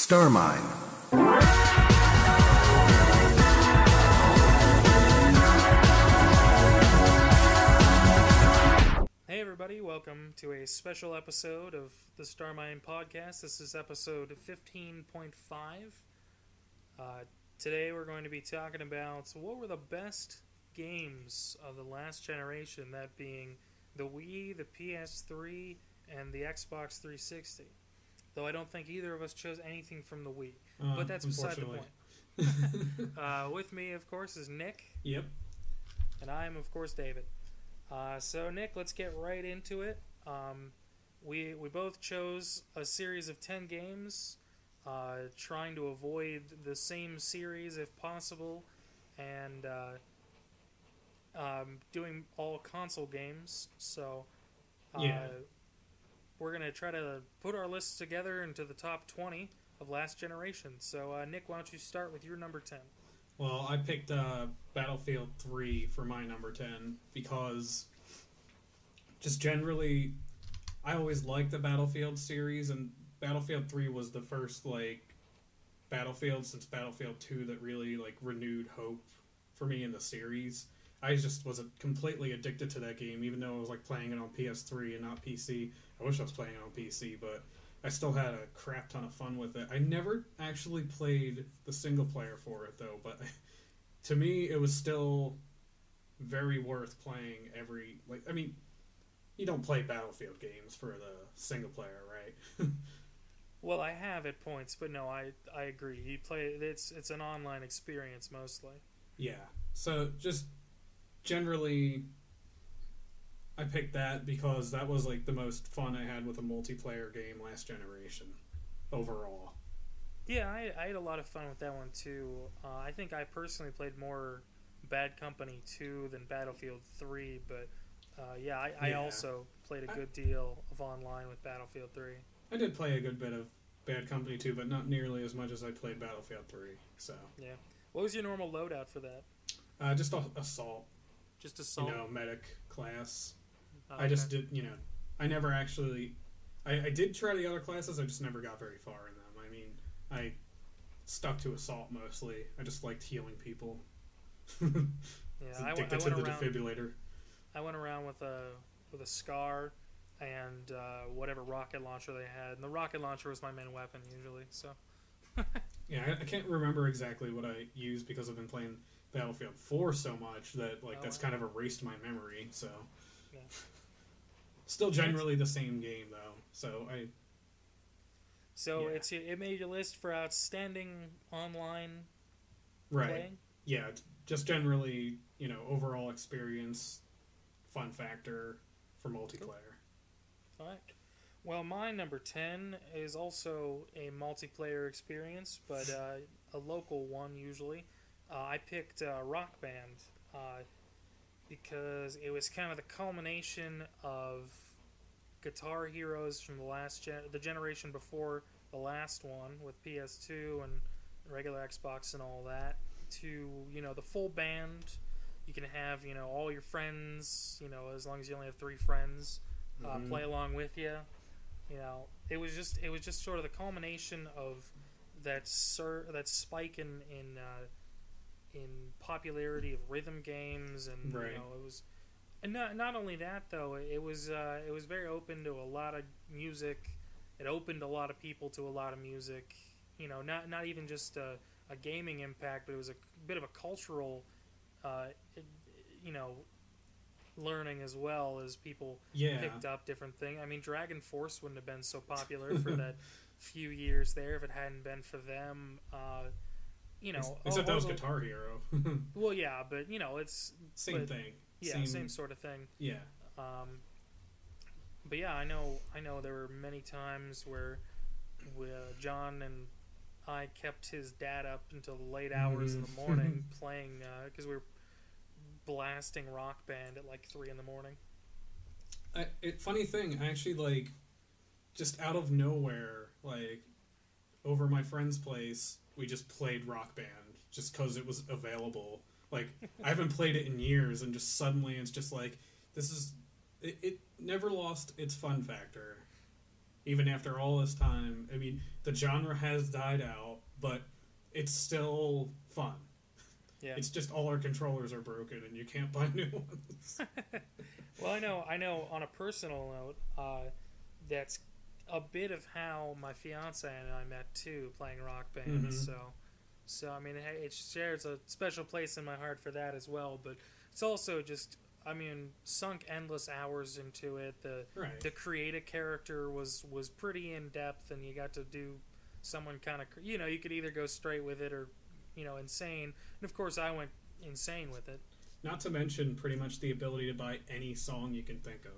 Starmine. Hey everybody, welcome to a special episode of the StarminePodcast. This is episode 15.5. Today we're going to be talking about what were the best games of the last generation, that being the Wii, the PS3, and the Xbox 360. Though I don't think either of us chose anything from the Wii. But that's beside the point. With me, of course, is Nick. Yep. And I am, of course, David. So, Nick, let's get right into it. We both chose a series of 10 games, trying to avoid the same series if possible, and doing all console games. So, we're going to try to put our lists together into the top 20 of last generation. So, Nick, why don't you start with your number 10? Well, I picked Battlefield 3 for my number 10 because just generally, I always liked the Battlefield series, and Battlefield 3 was the first, Battlefield since Battlefield 2 that really, renewed hope for me in the series. I just was completely addicted to that game, even though I was, playing it on PS3 and not PC. I wish I was playing it on PC, but I still had a crap ton of fun with it. I never actually played the single player for it, though, but to me, it was still very worth playing every... you don't play Battlefield games for the single player, right? Well, I have at points, but no, I agree. You play it's an online experience mostly. Yeah. So just generally, I picked that because that was the most fun I had with a multiplayer game last generation overall. Yeah, I had a lot of fun with that one too. I think I personally played more Bad Company 2 than Battlefield 3, but I also played a good deal of online with Battlefield 3. I did play a good bit of Bad Company 2, but not nearly as much as I played Battlefield 3. So yeah, what was your normal loadout for that? Just assault. Just assault. Medic class. Okay. I just did. I never actually. I did try the other classes. I just never got very far in them. I stuck to assault mostly. I just liked healing people. Yeah, addicted to the defibrillator. I went around with a SCAR and whatever rocket launcher they had, and the rocket launcher was my main weapon usually. So. Yeah, I can't remember exactly what I used because I've been playing Battlefield 4 so much that that's kind of erased my memory. So. Yeah. Still generally the same game though. So it made your list for outstanding online right. playing? Yeah, just generally, overall experience, fun factor for multiplayer. All right. Well, my number 10 is also a multiplayer experience, but a local one usually. I picked Rock Band because it was kind of the culmination of Guitar Heroes from the generation before the last one with PS2 and regular Xbox and all that, to the full band. You can have all your friends, as long as you only have 3 friends, play along with you. It was just sort of the culmination of that spike in popularity of rhythm games, and right. It was. And not only that, though, it was very open to a lot of music. It opened a lot of people to a lot of music. Not even just a gaming impact, but it was a bit of a cultural, learning as well, as people picked up different things. Dragon Force wouldn't have been so popular for that few years there if it hadn't been for them. Except that was Guitar Hero. Well, yeah, but it's same thing. Yeah, same sort of thing. Yeah. But yeah, I know there were many times where John and I kept his dad up until the late hours in the morning playing, because we were blasting Rock Band at 3 in the morning. Funny thing, I actually, just out of nowhere, over my friend's place, we just played Rock Band just because it was available. I haven't played it in years, and just suddenly it's just this is... It never lost its fun factor. even after all this time. I mean, the genre has died out, but it's still fun. Yeah. It's just all our controllers are broken and you can't buy new ones. Well, I know. On a personal note, that's a bit of how my fiance and I met too, playing Rock Band. Mm-hmm. So I mean, it shares a special place in my heart for that as well. But it's also just, I mean, sunk endless hours into it. The create a character was pretty in depth, and you got to do someone kind of, you know, you could either go straight with it or, you know, insane. And of course, I went insane with it. Not to mention pretty much the ability to buy any song you can think of.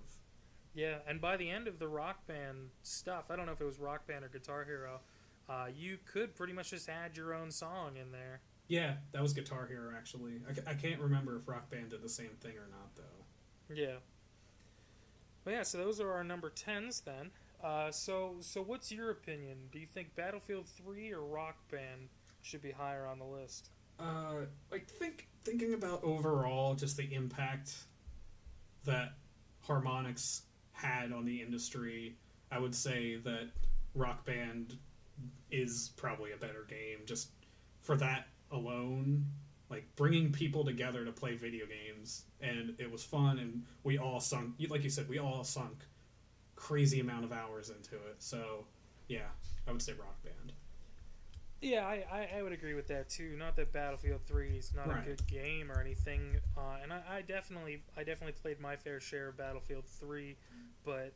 Yeah, and by the end of the Rock Band stuff, I don't know if it was Rock Band or Guitar Hero, you could pretty much just add your own song in there. Yeah, that was Guitar Hero, actually. I can't remember if Rock Band did the same thing or not, though. Yeah. But yeah, so those are our number 10s then. So what's your opinion? Do you think Battlefield 3 or Rock Band should be higher on the list? Thinking about overall just the impact that Harmonix had on the industry, I would say that Rock Band is probably a better game just for that alone. Like, bringing people together to play video games, and it was fun, and we all sunk, like you said, we all sunk crazy amount of hours into it. So yeah, I would say Rock Band. Yeah, I would agree with that too. Not that Battlefield 3 is not a good game or anything, and I definitely played my fair share of Battlefield 3, but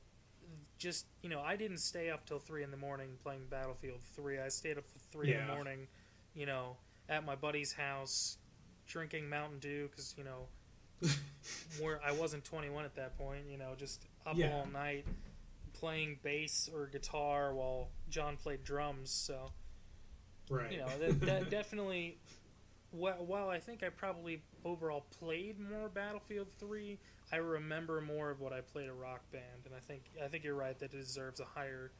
just, you know, I didn't stay up till 3 in the morning playing Battlefield 3. I stayed up till 3 in the morning, you know, at my buddy's house, drinking Mountain Dew because, you know, I wasn't 21 at that point. You know, just up all night playing bass or guitar while John played drums. So. Right. You know, that definitely. While I think I probably overall played more Battlefield 3, I remember more of what I played at Rock Band, and I think you're right that it deserves a higher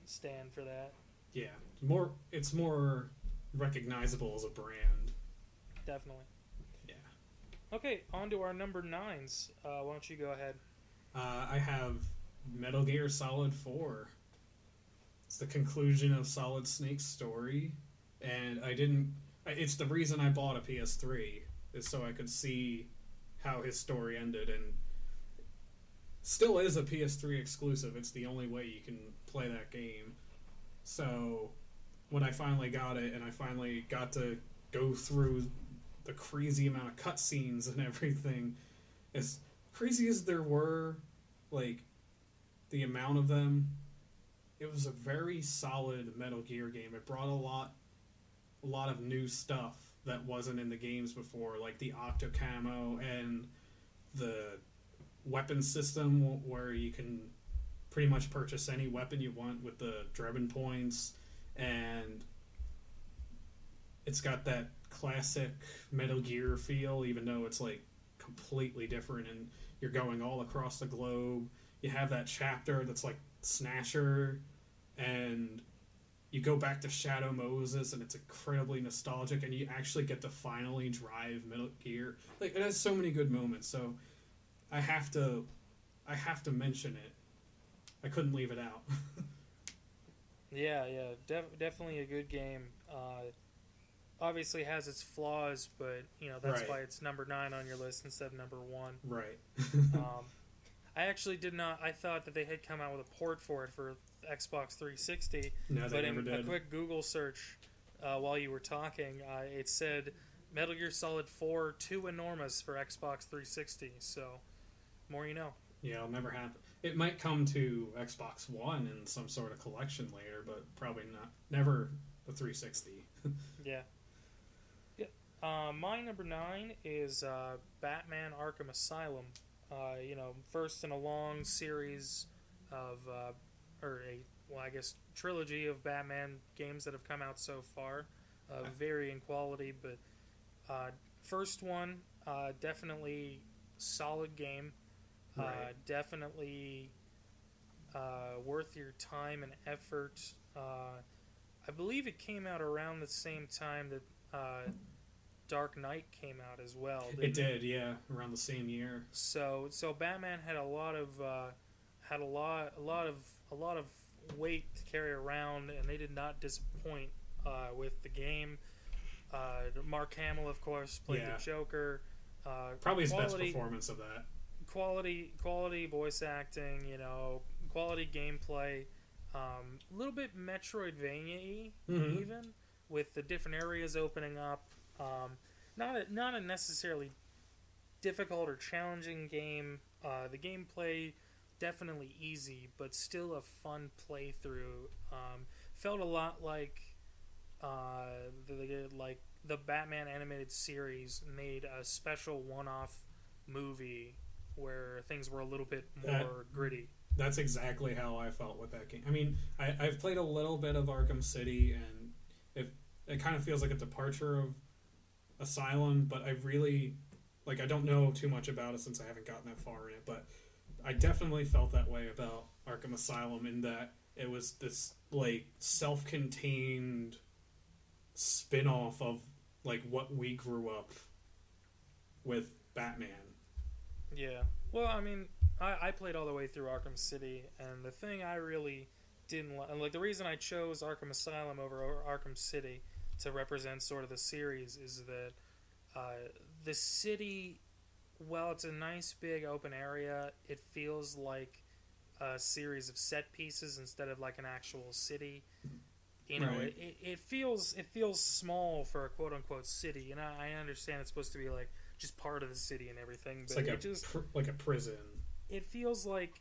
stand for that. Yeah, it's more recognizable as a brand. Definitely. Yeah. Okay, on to our number 9s. Why don't you go ahead? I have Metal Gear Solid 4. It's the conclusion of Solid Snake's story, and it's the reason I bought a PS3, is so I could see how his story ended, and still is a PS3 exclusive. It's the only way you can play that game. So when I finally got it, and I finally got to go through the crazy amount of cutscenes and everything, as crazy as there were, like, the amount of them, it was a very solid Metal Gear game. It brought a lot of new stuff that wasn't in the games before, like the octo camo and the weapon system where you can pretty much purchase any weapon you want with the Drebin points, and it's got that classic Metal Gear feel, even though it's like completely different and you're going all across the globe. You have that chapter that's like Snatcher, and you go back to Shadow Moses, and it's incredibly nostalgic, and you actually get to finally drive Metal Gear. Like, it has so many good moments, so I have to mention it. I couldn't leave it out. Yeah, definitely a good game. Obviously has its flaws, but, you know, that's why it's number 9 on your list instead of number 1. Right. I actually did not. I thought that they had come out with a port for it for Xbox 360. No, they never did. A quick Google search while you were talking, it said Metal Gear Solid 4 too enormous for Xbox 360. So, more you know. Yeah, it'll never happen. It might come to Xbox One in some sort of collection later, but probably not. Never the 360. Yeah. My number 9 is Batman Arkham Asylum. You know, first in a long series of, I guess, trilogy of Batman games that have come out so far, varying quality, but first one, definitely solid game, definitely worth your time and effort. I believe it came out around the same time that Dark Knight came out as well. It did, yeah, around the same year. So Batman had a lot of weight to carry around, and they did not disappoint with the game. Mark Hamill, of course, played the Joker. Probably his best performance of that. Quality voice acting, quality gameplay. A little bit Metroidvania-y, even, with the different areas opening up. Not a necessarily difficult or challenging game. The gameplay definitely easy, but still a fun playthrough. Felt a lot like the Batman animated series made a special one-off movie where things were a little bit more gritty. That's exactly how I felt with that game. I mean, I've played a little bit of Arkham City, and it kind of feels like a departure of Asylum, but I really, I don't know too much about it since I haven't gotten that far in it, but I definitely felt that way about Arkham Asylum in that it was this, self-contained spin-off of, what we grew up with Batman. Yeah. Well, I mean, I played all the way through Arkham City, and the thing I really didn't the reason I chose Arkham Asylum over Arkham City to represent sort of the series is that the city, while it's a nice big open area, it feels like a series of set pieces instead of like an actual city. Right. It feels small for a quote unquote city, and I understand it's supposed to be just part of the city and everything, but it's like a prison. It feels like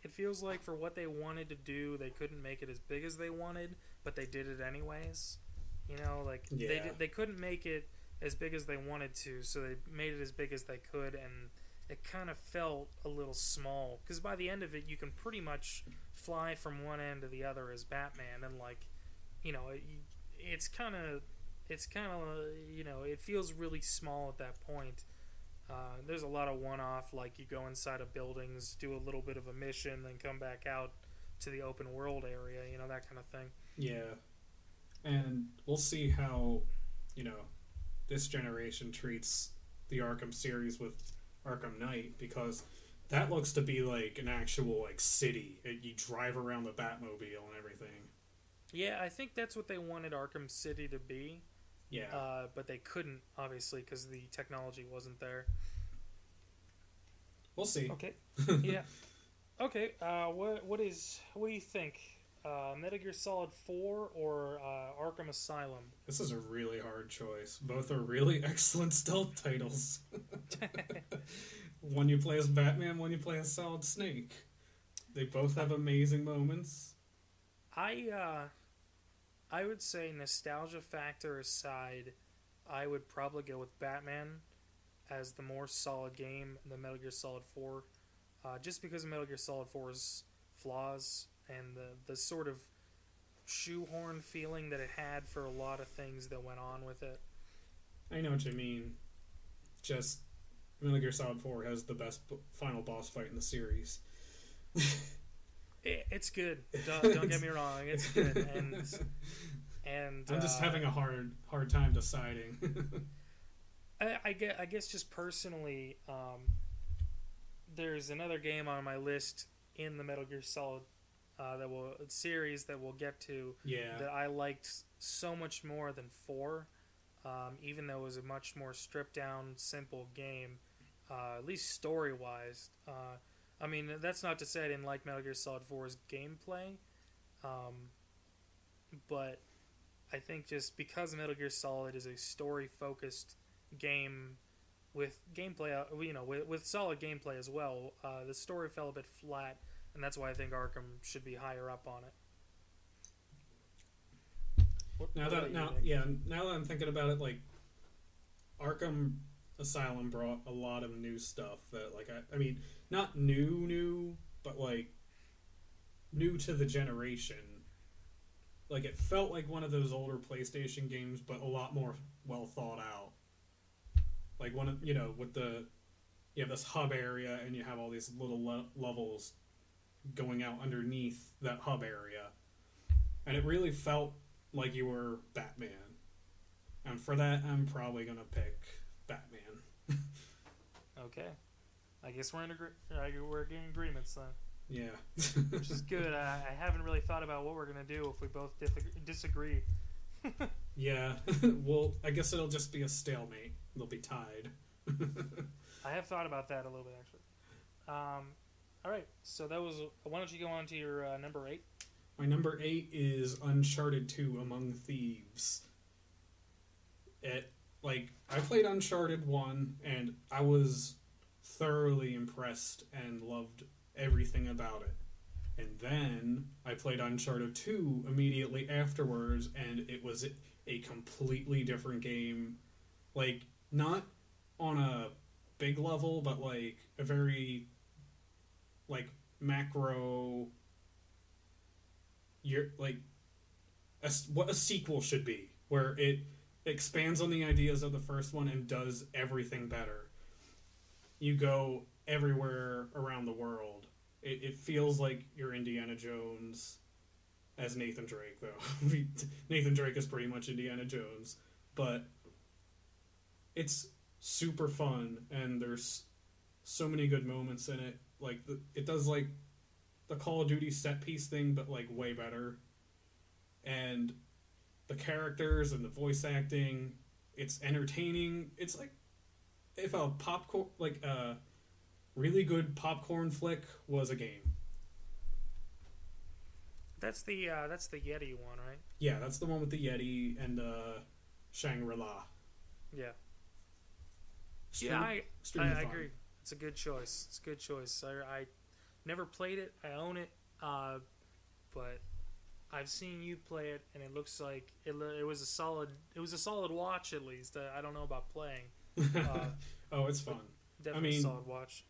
for what they wanted to do, they couldn't make it as big as they wanted, but they did it anyways. They couldn't make it as big as they wanted to, so they made it as big as they could, and it kind of felt a little small. Because by the end of it, you can pretty much fly from one end to the other as Batman, and it's kind of it feels really small at that point. There's a lot of one-off, you go inside of buildings, do a little bit of a mission, then come back out to the open world area, that kind of thing. Yeah. And we'll see how, this generation treats the Arkham series with Arkham Knight, because that looks to be an actual city. You drive around the Batmobile and everything. Yeah, I think that's what they wanted Arkham City to be. Yeah. But they couldn't, obviously, because the technology wasn't there. We'll see. Okay. Yeah. Okay. What do you think? Metal Gear Solid 4 or Arkham Asylum? This is a really hard choice. Both are really excellent stealth titles. One you play as Batman, one you play as Solid Snake. They both have amazing moments. I would say, nostalgia factor aside, I would probably go with Batman as the more solid game than Metal Gear Solid 4. Just because of Metal Gear Solid 4's flaws and the sort of shoehorn feeling that it had for a lot of things that went on with it. I know what you mean. Just Metal Gear Solid 4 has the best final boss fight in the series. It's good. Don't get me wrong. It's good, and I'm just having a hard time deciding. I guess just personally, there's another game on my list in the Metal Gear Solid series that we'll get to. Yeah. That I liked so much more than 4, even though it was a much more stripped down, simple game, at least story wise. I mean, that's not to say I didn't like Metal Gear Solid 4's gameplay, but I think just because Metal Gear Solid is a story-focused game with gameplay, with solid gameplay as well, the story fell a bit flat, and that's why I think Arkham should be higher up on it. Now that I'm thinking about it, Arkham Asylum brought a lot of new stuff that, I mean, not new, but, new to the generation. It felt like one of those older PlayStation games, but a lot more well thought out. One of, with you have this hub area, and you have all these little levels going out underneath that hub area. And it really felt like you were Batman. And for that, I'm probably going to pick Batman. Okay. I guess we're in agreements then. Yeah. Which is good. I haven't really thought about what we're going to do if we both disagree. Yeah. Well, I guess it'll just be a stalemate. They'll be tied. I have thought about that a little bit, actually. All right, so that was... Why don't you go on to your number 8? My number 8 is Uncharted 2 Among Thieves. I played Uncharted 1, and I was thoroughly impressed and loved everything about it. And then I played Uncharted 2 immediately afterwards, and it was a completely different game. Like, not on a big level, but like a very macro, what a sequel should be, where it expands on the ideas of the first one and does everything better. You go everywhere around the world. It feels like you're Indiana Jones as Nathan Drake, though. Nathan Drake is pretty much Indiana Jones, but it's super fun, and there's so many good moments in it. Like, it does like the Call of Duty set piece thing, but like way better. And the characters and the voice acting, it's entertaining. It's like if a really good popcorn flick was a game. That's the Yeti one, right? Yeah, that's the one with the Yeti and Shangri-La. Yeah. I agree. It's a good choice. It's a good choice. I never played it. I own it, but I've seen you play it, and it looks like it was a solid. It was a solid watch, at least. I don't know about playing. Oh, it's fun. Definitely a solid watch.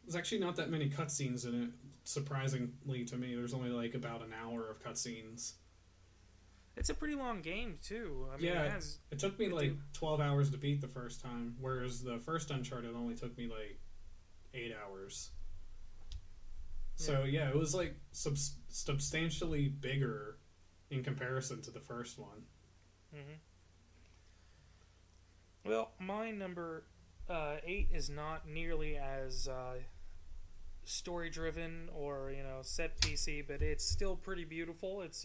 There's actually not that many cutscenes in it, surprisingly to me. There's only like about an hour of cutscenes. It's a pretty long game, too. I mean, yeah, it took me like 12 hours to beat the first time, whereas the first Uncharted only took me like 8 hours. Yeah. So, yeah, it was like substantially bigger in comparison to the first one. Mm-hmm. Well, my number 8 is not nearly as story-driven or, set-piecey, but it's still pretty beautiful. It's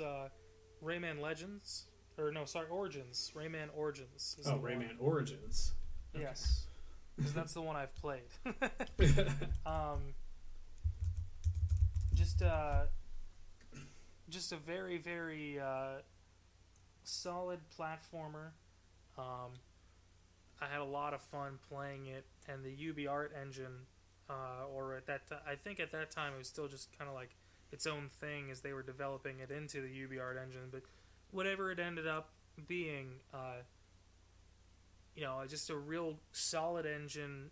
Rayman Legends. Origins. Rayman Origins. Rayman Origins. Okay. Yes. Because that's the one I've played. Just a very, very solid platformer. I had a lot of fun playing it, and the UB Art engine, I think at that time it was still just kind of like its own thing as they were developing it into the UB Art engine. But whatever it ended up being, just a real solid engine,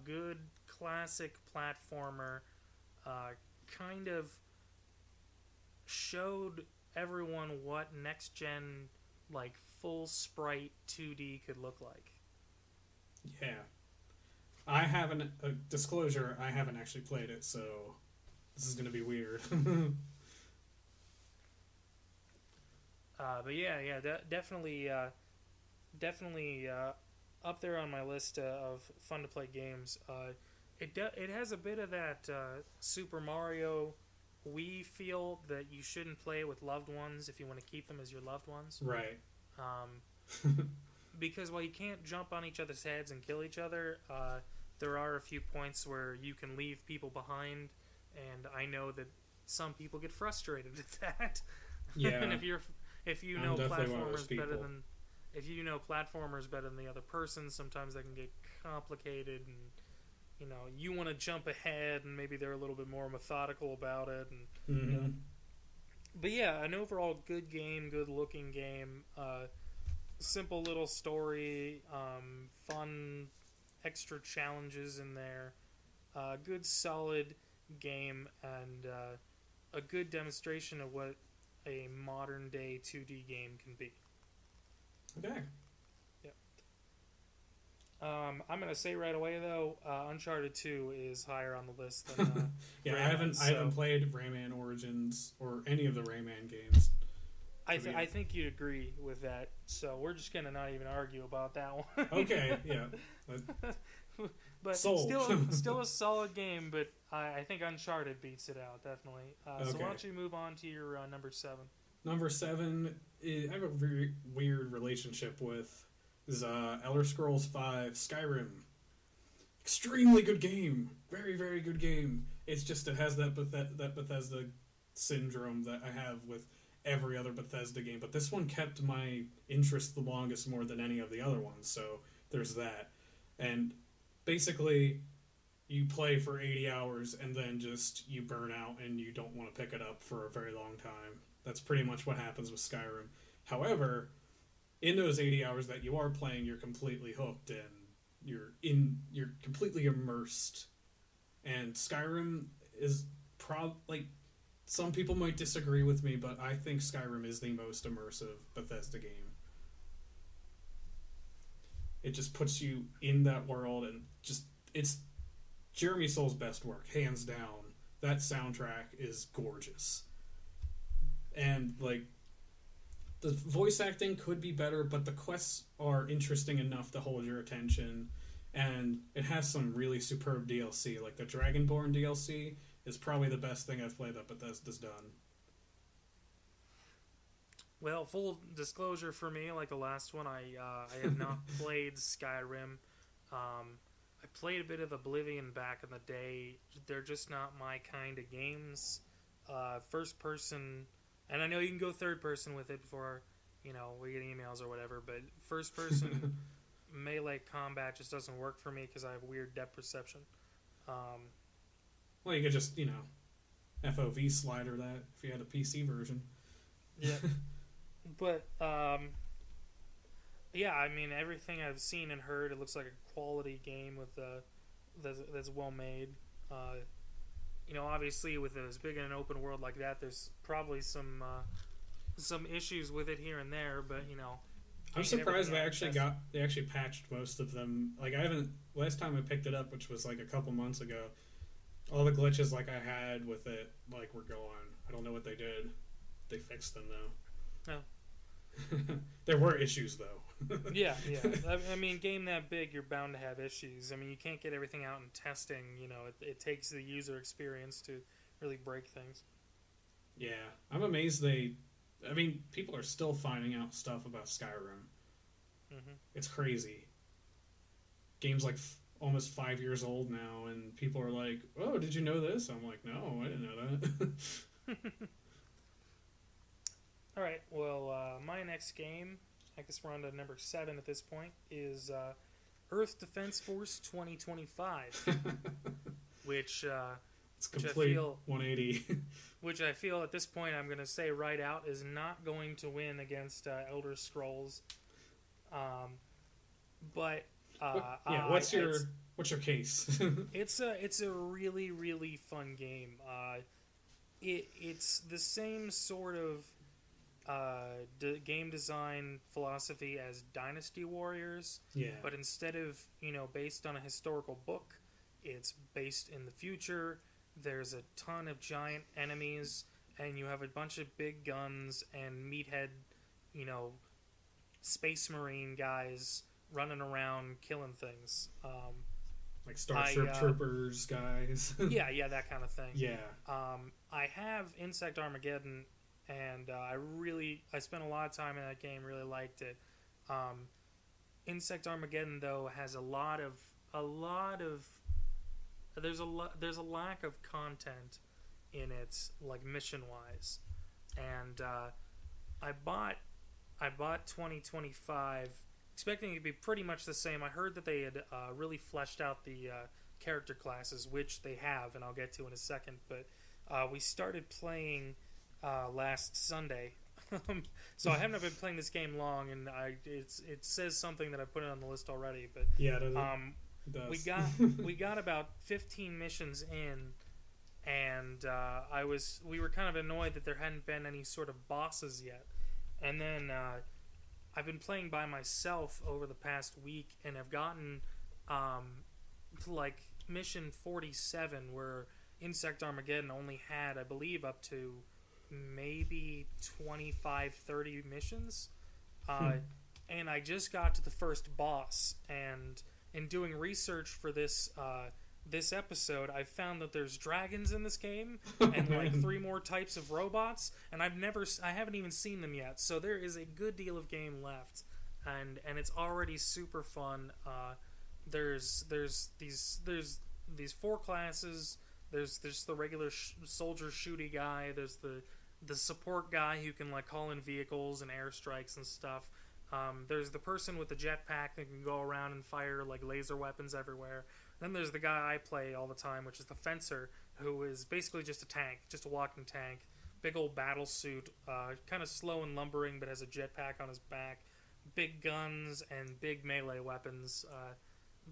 good classic platformer, kind of showed everyone what next gen, like, full sprite 2D could look like. Yeah. I haven't, disclosure, I haven't actually played it, so this is going to be weird. But yeah, definitely up there on my list of fun to play games. It has a bit of that Super Mario Wii feel that you shouldn't play with loved ones if you want to keep them as your loved ones. Right. Because while you can't jump on each other's heads and kill each other, there are a few points where you can leave people behind, and I know that some people get frustrated at that. Yeah. And if you know platformers better than the other person, sometimes that can get complicated, and you want to jump ahead, and maybe they're a little bit more methodical about it, and mm-hmm. But yeah, an overall good game, good looking game. Simple little story, fun, extra challenges in there, good solid game, and a good demonstration of what a modern day 2D game can be. Okay. Yeah. I'm gonna say right away though, Uncharted 2 is higher on the list than yeah, Rayman, I haven't played Rayman Origins or any of the Rayman games. I think you'd agree with that, so we're just gonna not even argue about that one. Okay, yeah. but Sold. still a solid game. But I think Uncharted beats it out definitely. Okay. So why don't you move on to your number 7? Number 7, I have a very weird relationship with is Elder Scrolls V Skyrim. Extremely good game, very very good game. It's just it has that Bethesda syndrome that I have with every other Bethesda game, but this one kept my interest the longest, more than any of the other ones. So there's that, and basically you play for 80 hours and then just you burn out and you don't want to pick it up for a very long time. That's pretty much what happens with Skyrim. However, in those 80 hours that you are playing, you're completely hooked and you're completely immersed. And Skyrim is some people might disagree with me, but I think Skyrim is the most immersive Bethesda game. It just puts you in that world, and it's Jeremy Soul's best work, hands down. That soundtrack is gorgeous. And the voice acting could be better, but the quests are interesting enough to hold your attention. And it has some really superb DLC. Like the Dragonborn DLC is probably the best thing I've played that Bethesda's done. Well, full disclosure for me, like the last one, I have not played Skyrim. I played a bit of Oblivion back in the day. They're just not my kind of games. First person, and I know you can go third person with it before, we get emails or whatever, but first person melee combat just doesn't work for me because I have weird depth perception. Well, you could just, FOV slider that if you had a PC version. Yeah. But, yeah, I mean, everything I've seen and heard, it looks like a quality game with that's well made. Obviously, with as big an open world like that, there's probably some issues with it here and there, but I'm surprised they actually patched most of them. Last time I picked it up, which was a couple months ago, all the glitches I had with it were gone. I don't know what they did. They fixed them though. No. There were issues though. Yeah. I mean, game that big, you're bound to have issues. I mean, you can't get everything out in testing. It takes the user experience to really break things. Yeah, I'm amazed people are still finding out stuff about Skyrim. Mm-hmm. It's crazy. Game's almost 5 years old now, and people are like, "Oh, did you know this?" I'm like, "No, I didn't know that." All right. Well, my next game, I guess we're on to number 7 at this point, is Earth Defense Force 2025, which it's complete 180. Which I feel at this point, I'm going to say right out, is not going to win against Elder Scrolls. What's your case? It's a really really fun game. It's the same sort of game design philosophy as Dynasty Warriors. Yeah. But instead of based on a historical book, it's based in the future. There's a ton of giant enemies, and you have a bunch of big guns and meathead, space marine guys running around killing things. Like Starship Troopers guys. yeah, that kind of thing. Yeah. I have Insect Armageddon, and I spent a lot of time in that game. Really liked it. Insect Armageddon though has a lot of there's a lack of content in it, mission wise, and I bought 2025 expecting it to be pretty much the same. I heard that they had really fleshed out the character classes, which they have, and I'll get to in a second. But we started playing last Sunday, so I haven't been playing this game long, and it says something that I put it on the list already. But yeah, it does. we got about 15 missions in, and we were kind of annoyed that there hadn't been any sort of bosses yet, and then I've been playing by myself over the past week, and I've gotten to mission 47, where Insect Armageddon only had, I believe, up to maybe 25-30 missions, and I just got to the first boss, and in doing research for this episode, I found that there's dragons in this game and like 3 more types of robots, and I haven't even seen them yet. So there is a good deal of game left, and it's already super fun. There's these 4 classes. There's the regular soldier shooty guy. There's the support guy who can like call in vehicles and airstrikes and stuff. There's the person with the jetpack that can go around and fire like laser weapons everywhere. Then there's the guy I play all the time, which is the fencer, who is basically just a tank, just a walking tank. Big old battle suit, kind of slow and lumbering, but has a jetpack on his back. Big guns and big melee weapons.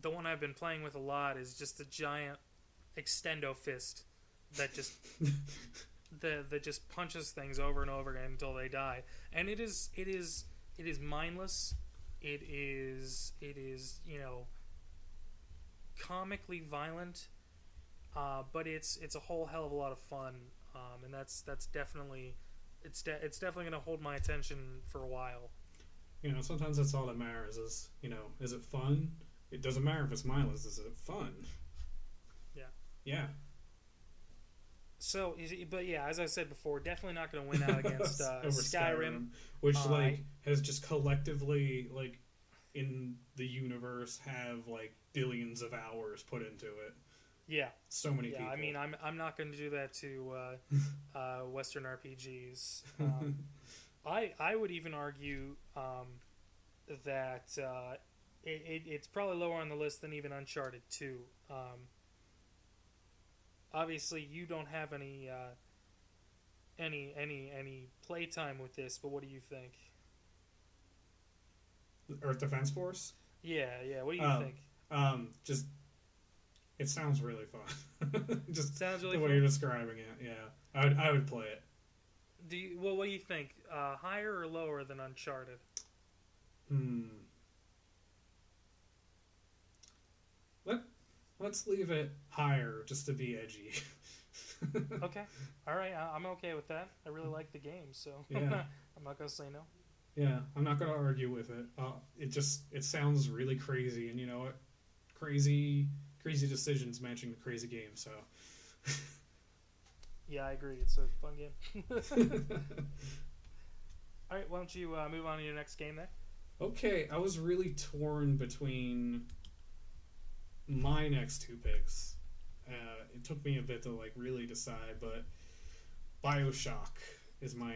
The one I've been playing with a lot is just a giant extendo fist that just that just punches things over and over again until they die. And it is mindless. It is comically violent, but it's a whole hell of a lot of fun, and that's definitely definitely going to hold my attention for a while. Sometimes that's all that matters is, is it fun? It doesn't matter if it's mindless. Is it fun? Yeah. So, but yeah, as I said before, definitely not going to win out against Skyrim, which has just collectively in the universe have billions of hours put into it. Yeah, so many people. I mean, I'm not going to do that to Western RPGs. I would even argue that it's probably lower on the list than even Uncharted 2. Obviously, you don't have any playtime with this, but what do you think? Earth Defense Force? Yeah. What do you think? Just it sounds really fun. Just sounds really the fun. way you're describing it. Yeah, I would play it. What do you think? Higher or lower than Uncharted? Let's leave it higher just to be edgy. Okay. All right. I'm okay with that. I really like the game, so yeah. I'm not going to say no. Yeah, I'm not going to argue with it. It sounds really crazy, and you know what? Crazy decisions matching the crazy game, so... Yeah, I agree. It's a fun game. All right, why don't you move on to your next game there? Okay, I was really torn between my next 2 picks. It took me a bit to really decide, but BioShock is my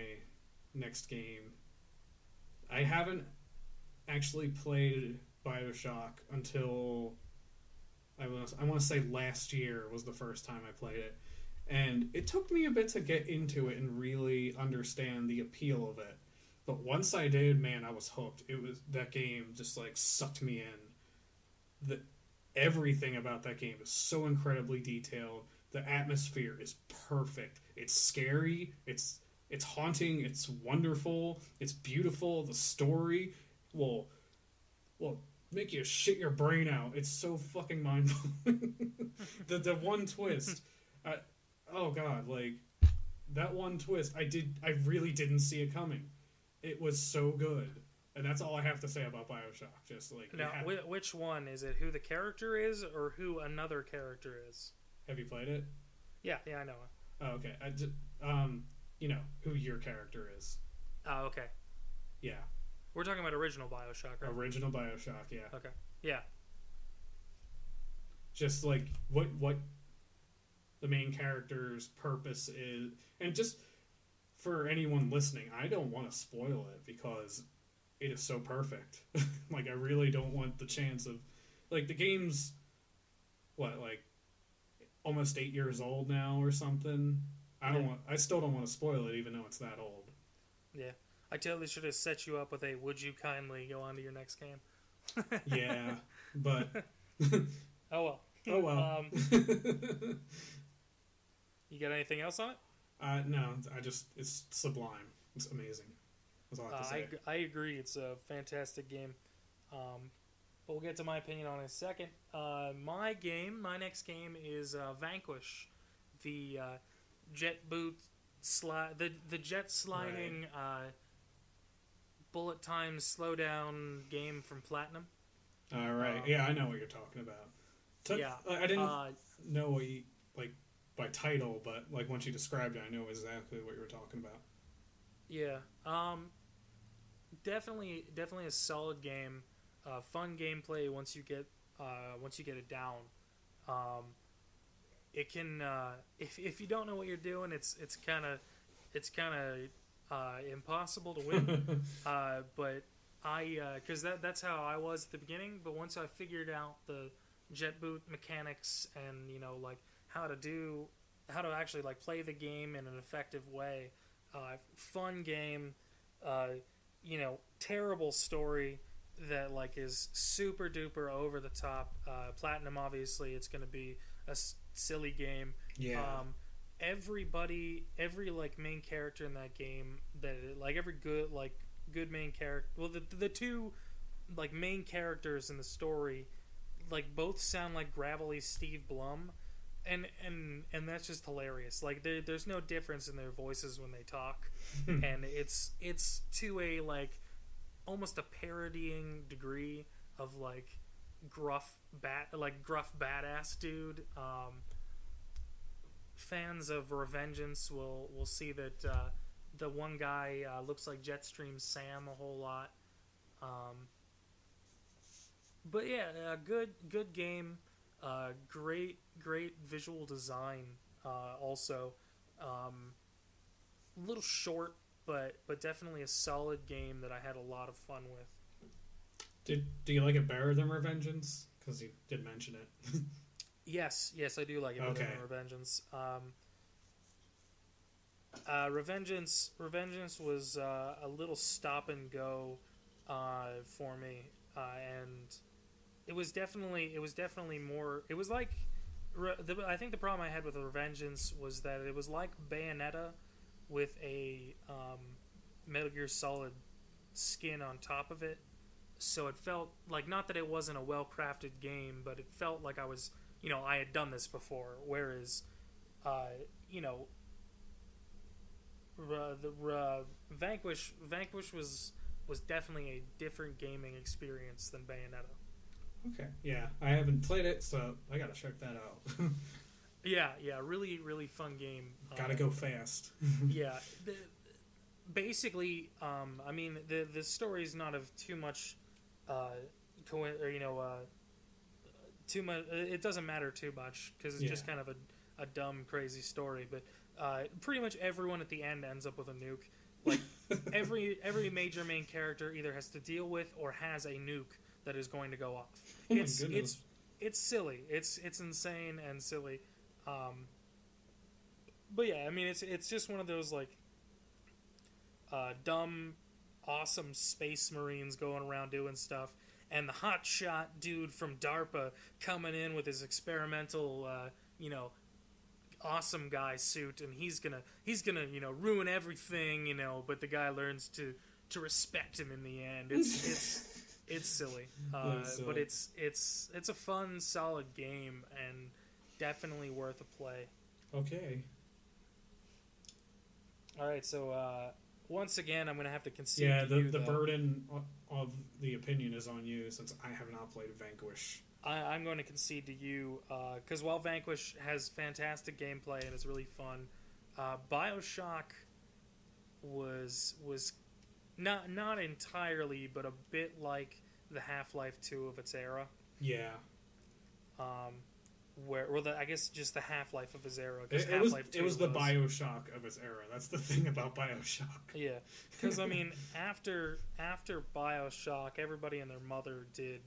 next game. I haven't actually played BioShock until I want to say last year was the first time I played it. And it took me a bit to get into it and really understand the appeal of it. But once I did, man, I was hooked. That game just sucked me in. Everything about that game is so incredibly detailed. The atmosphere is perfect. It's scary. It's haunting. It's wonderful. It's beautiful. The story will make you shit your brain out. It's so fucking mind-blowing. the one twist. Oh god, that one twist, I really didn't see it coming. It was so good. And that's all I have to say about BioShock. Just now, which one is it? Who the character is, or who another character is? Have you played it? Yeah, I know. Oh, okay. Who your character is. Oh, okay. Yeah. We're talking about original BioShock, right? Original BioShock, yeah. Okay. Yeah. Just what the main character's purpose is, and just for anyone listening, I don't want to spoil it because it is so perfect. I really don't want the chance of the game's almost 8 years old now or something. I still don't want to spoil it even though it's that old. Yeah. I totally should have set you up with a would you kindly go on to your next game. Yeah, but oh well. You got anything else on it? No, it's sublime. It's amazing. That's all I have to say. I agree. It's a fantastic game. But we'll get to my opinion on it in a second. My next game is Vanquish, the jet boot the jet sliding bullet time slowdown game from Platinum. All right. Yeah, I know what you're talking about. Yeah. I didn't know what you, like, by title, but like once you described it, I know exactly what you were talking about. Yeah. Definitely a solid game. Fun gameplay once you get it down. It can if you don't know what you're doing, it's kind of impossible to win. But because that's how I was at the beginning. But once I figured out the jet boot mechanics and like how to actually like play the game in an effective way, fun game, terrible story that like is super duper over the top. Platinum, obviously, it's going to be a silly game. Yeah. Every like main character in that game, every good main character. Well, the two like main characters in the story, like both sound like gravelly Steve Blum, and that's just hilarious. Like there's no difference in their voices when they talk, and it's to a like almost a parodying degree of like gruff badass dude. Fans of Revengeance will see that the one guy looks like Jetstream Sam a whole lot. But yeah, good game. Great visual design. Also, a little short, but definitely a solid game that I had a lot of fun with. Do you like it better than Revengeance? Because you did mention it. Yes, I do like it better than Revengeance. Revengeance was a little stop and go for me, and it was definitely more. It was like I think the problem I had with Revengeance was that it was like Bayonetta with a Metal Gear Solid skin on top of it. So it felt like, not that it wasn't a well-crafted game, but it felt like I was, I had done this before. Whereas, Vanquish was definitely a different gaming experience than Bayonetta. Okay, yeah, I haven't played it, so I gotta check that out. Yeah, really, really fun game. Gotta go fast. Yeah, basically, I mean, the story is not of too much, too much. It doesn't matter too much because it's just kind of a dumb, crazy story. But pretty much everyone at the end ends up with a nuke. Like every major main character either has to deal with or has a nuke that is going to go off. It's silly. It's insane and silly. But yeah, I mean, it's just one of those like dumb, awesome space marines going around doing stuff, and the hotshot dude from DARPA coming in with his experimental, awesome guy suit, and he's gonna ruin everything, but the guy learns to respect him in the end. It's silly, but it's a fun, solid game and definitely worth a play. Okay. All right, so once again, I'm going to have to concede. Yeah, to you, the burden of the opinion is on you, since I have not played Vanquish. I'm going to concede to you because while Vanquish has fantastic gameplay and is really fun, BioShock was not entirely, but a bit like the Half-Life 2 of its era. Yeah. I guess just the Half-Life of his era. It was the BioShock of its era. That's the thing about BioShock. Yeah, because I mean, after BioShock, everybody and their mother did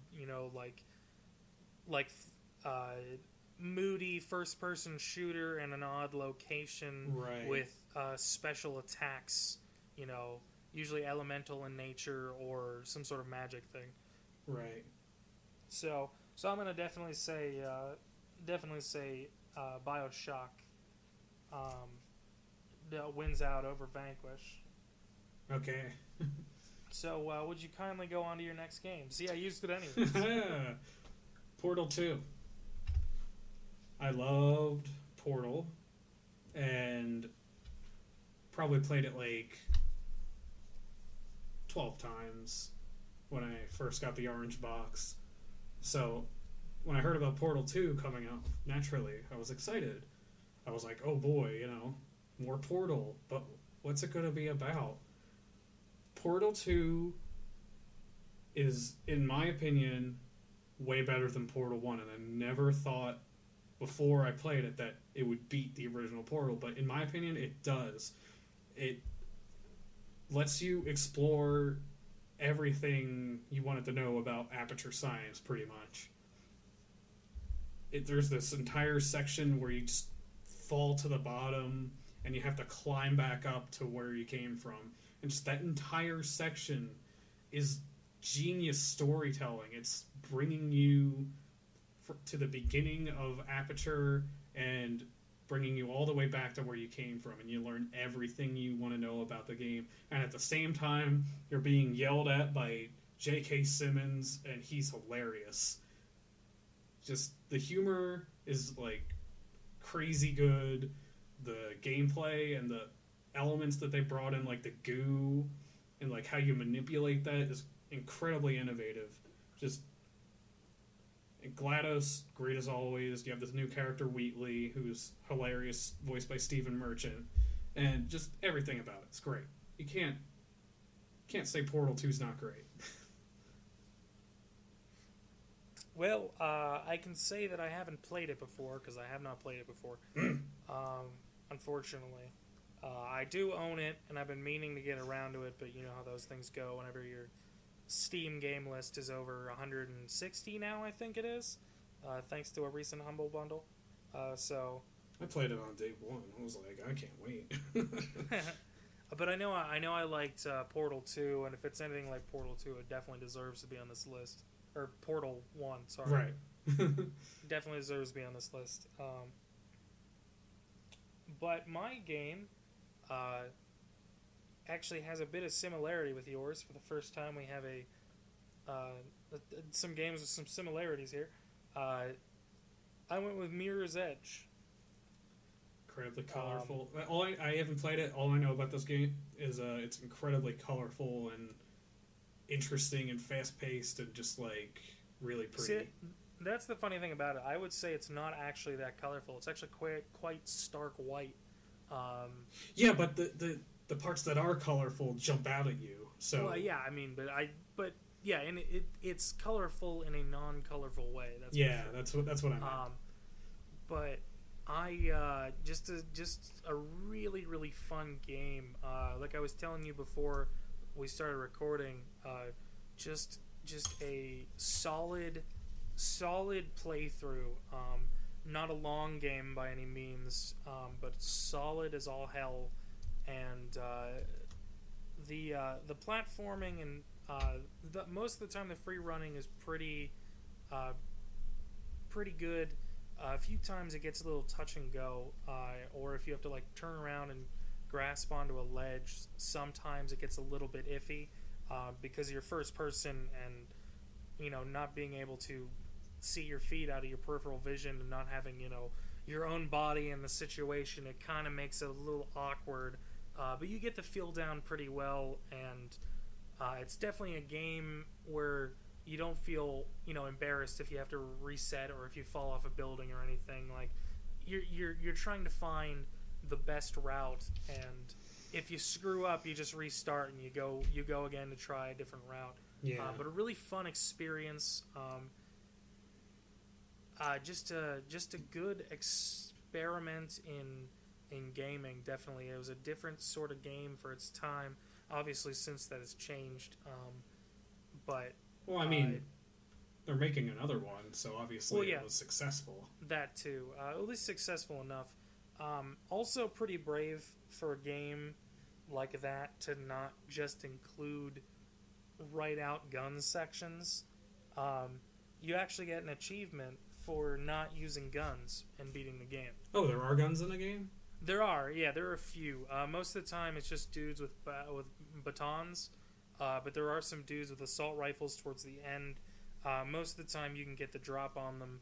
moody first-person shooter in an odd location with special attacks. Usually elemental in nature or some sort of magic thing. Right. So I'm gonna definitely say BioShock wins out over Vanquish. Okay. So would you kindly go on to your next game? See, I used it anyway. Portal 2. I loved Portal, and probably played it like 12 times when I first got the orange box. So when I heard about Portal 2 coming out, naturally, I was excited. I was like, oh boy, more Portal. But what's it going to be about? Portal 2 is, in my opinion, way better than Portal 1, and I never thought before I played it that it would beat the original Portal, but in my opinion, it does. It lets you explore everything you wanted to know about aperture science, pretty much. There's this entire section where you just fall to the bottom and you have to climb back up to where you came from. And just that entire section is genius storytelling. It's bringing you to the beginning of Aperture and bringing you all the way back to where you came from, and you learn everything you want to know about the game. And at the same time, you're being yelled at by J.K. Simmons, and he's hilarious. Just the humor is like crazy good. The gameplay and the elements that they brought in, like the goo and like how you manipulate that, is incredibly innovative. Just GLaDOS, great as always. You have this new character, Wheatley, who's hilarious, voiced by Stephen Merchant, and just everything about it's great. You can't say Portal 2's not great. Well, I can say that I haven't played it before, because I have not played it before. Unfortunately. I do own it, and I've been meaning to get around to it, but you know how those things go whenever your Steam game list is over 160 now, I think it is, thanks to a recent Humble Bundle. So I played it on day one. I was like, I can't wait. But I know I liked Portal 2, and if it's anything like Portal 2, it definitely deserves to be on this list. Or Portal 1, sorry. Right. Definitely deserves to be on this list. But my game actually has a bit of similarity with yours. For the first time, we have some games with some similarities here. I went with Mirror's Edge. Incredibly colorful. I haven't played it. All I know about this game is it's incredibly colorful and interesting and fast-paced and just like really pretty. See, that's the funny thing about it. I would say it's not actually that colorful. It's actually quite stark white. Yeah, but the parts that are colorful jump out at you. So well, yeah, I mean, but yeah, and it's colorful in a non-colorful way. That's yeah, sure. that's what I meant. But I just a really really fun game. Like I was telling you before we started recording, just a solid playthrough. Not a long game by any means, but solid as all hell. And the platforming and most of the time the free running is pretty good. A few times it gets a little touch and go, or if you have to like turn around and grasp onto a ledge, sometimes it gets a little bit iffy because you're first person and not being able to see your feet out of your peripheral vision and not having your own body in the situation. It kind of makes it a little awkward, but you get the feel down pretty well, and it's definitely a game where you don't feel embarrassed if you have to reset or if you fall off a building or anything. Like you're trying to find the best route, and if you screw up, you just restart and you go again to try a different route. Yeah. But a really fun experience. Just a good experiment in gaming. Definitely, it was a different sort of game for its time. Obviously, since that has changed, but well, I mean, they're making another one, so obviously it was successful. That too, at least successful enough. Also, pretty brave for a game like that to not just include right out gun sections. You actually get an achievement for not using guns and beating the game. Oh, there are guns in the game? There are, yeah, there are a few. Most of the time it's just dudes with batons, but there are some dudes with assault rifles towards the end. Most of the time you can get the drop on them.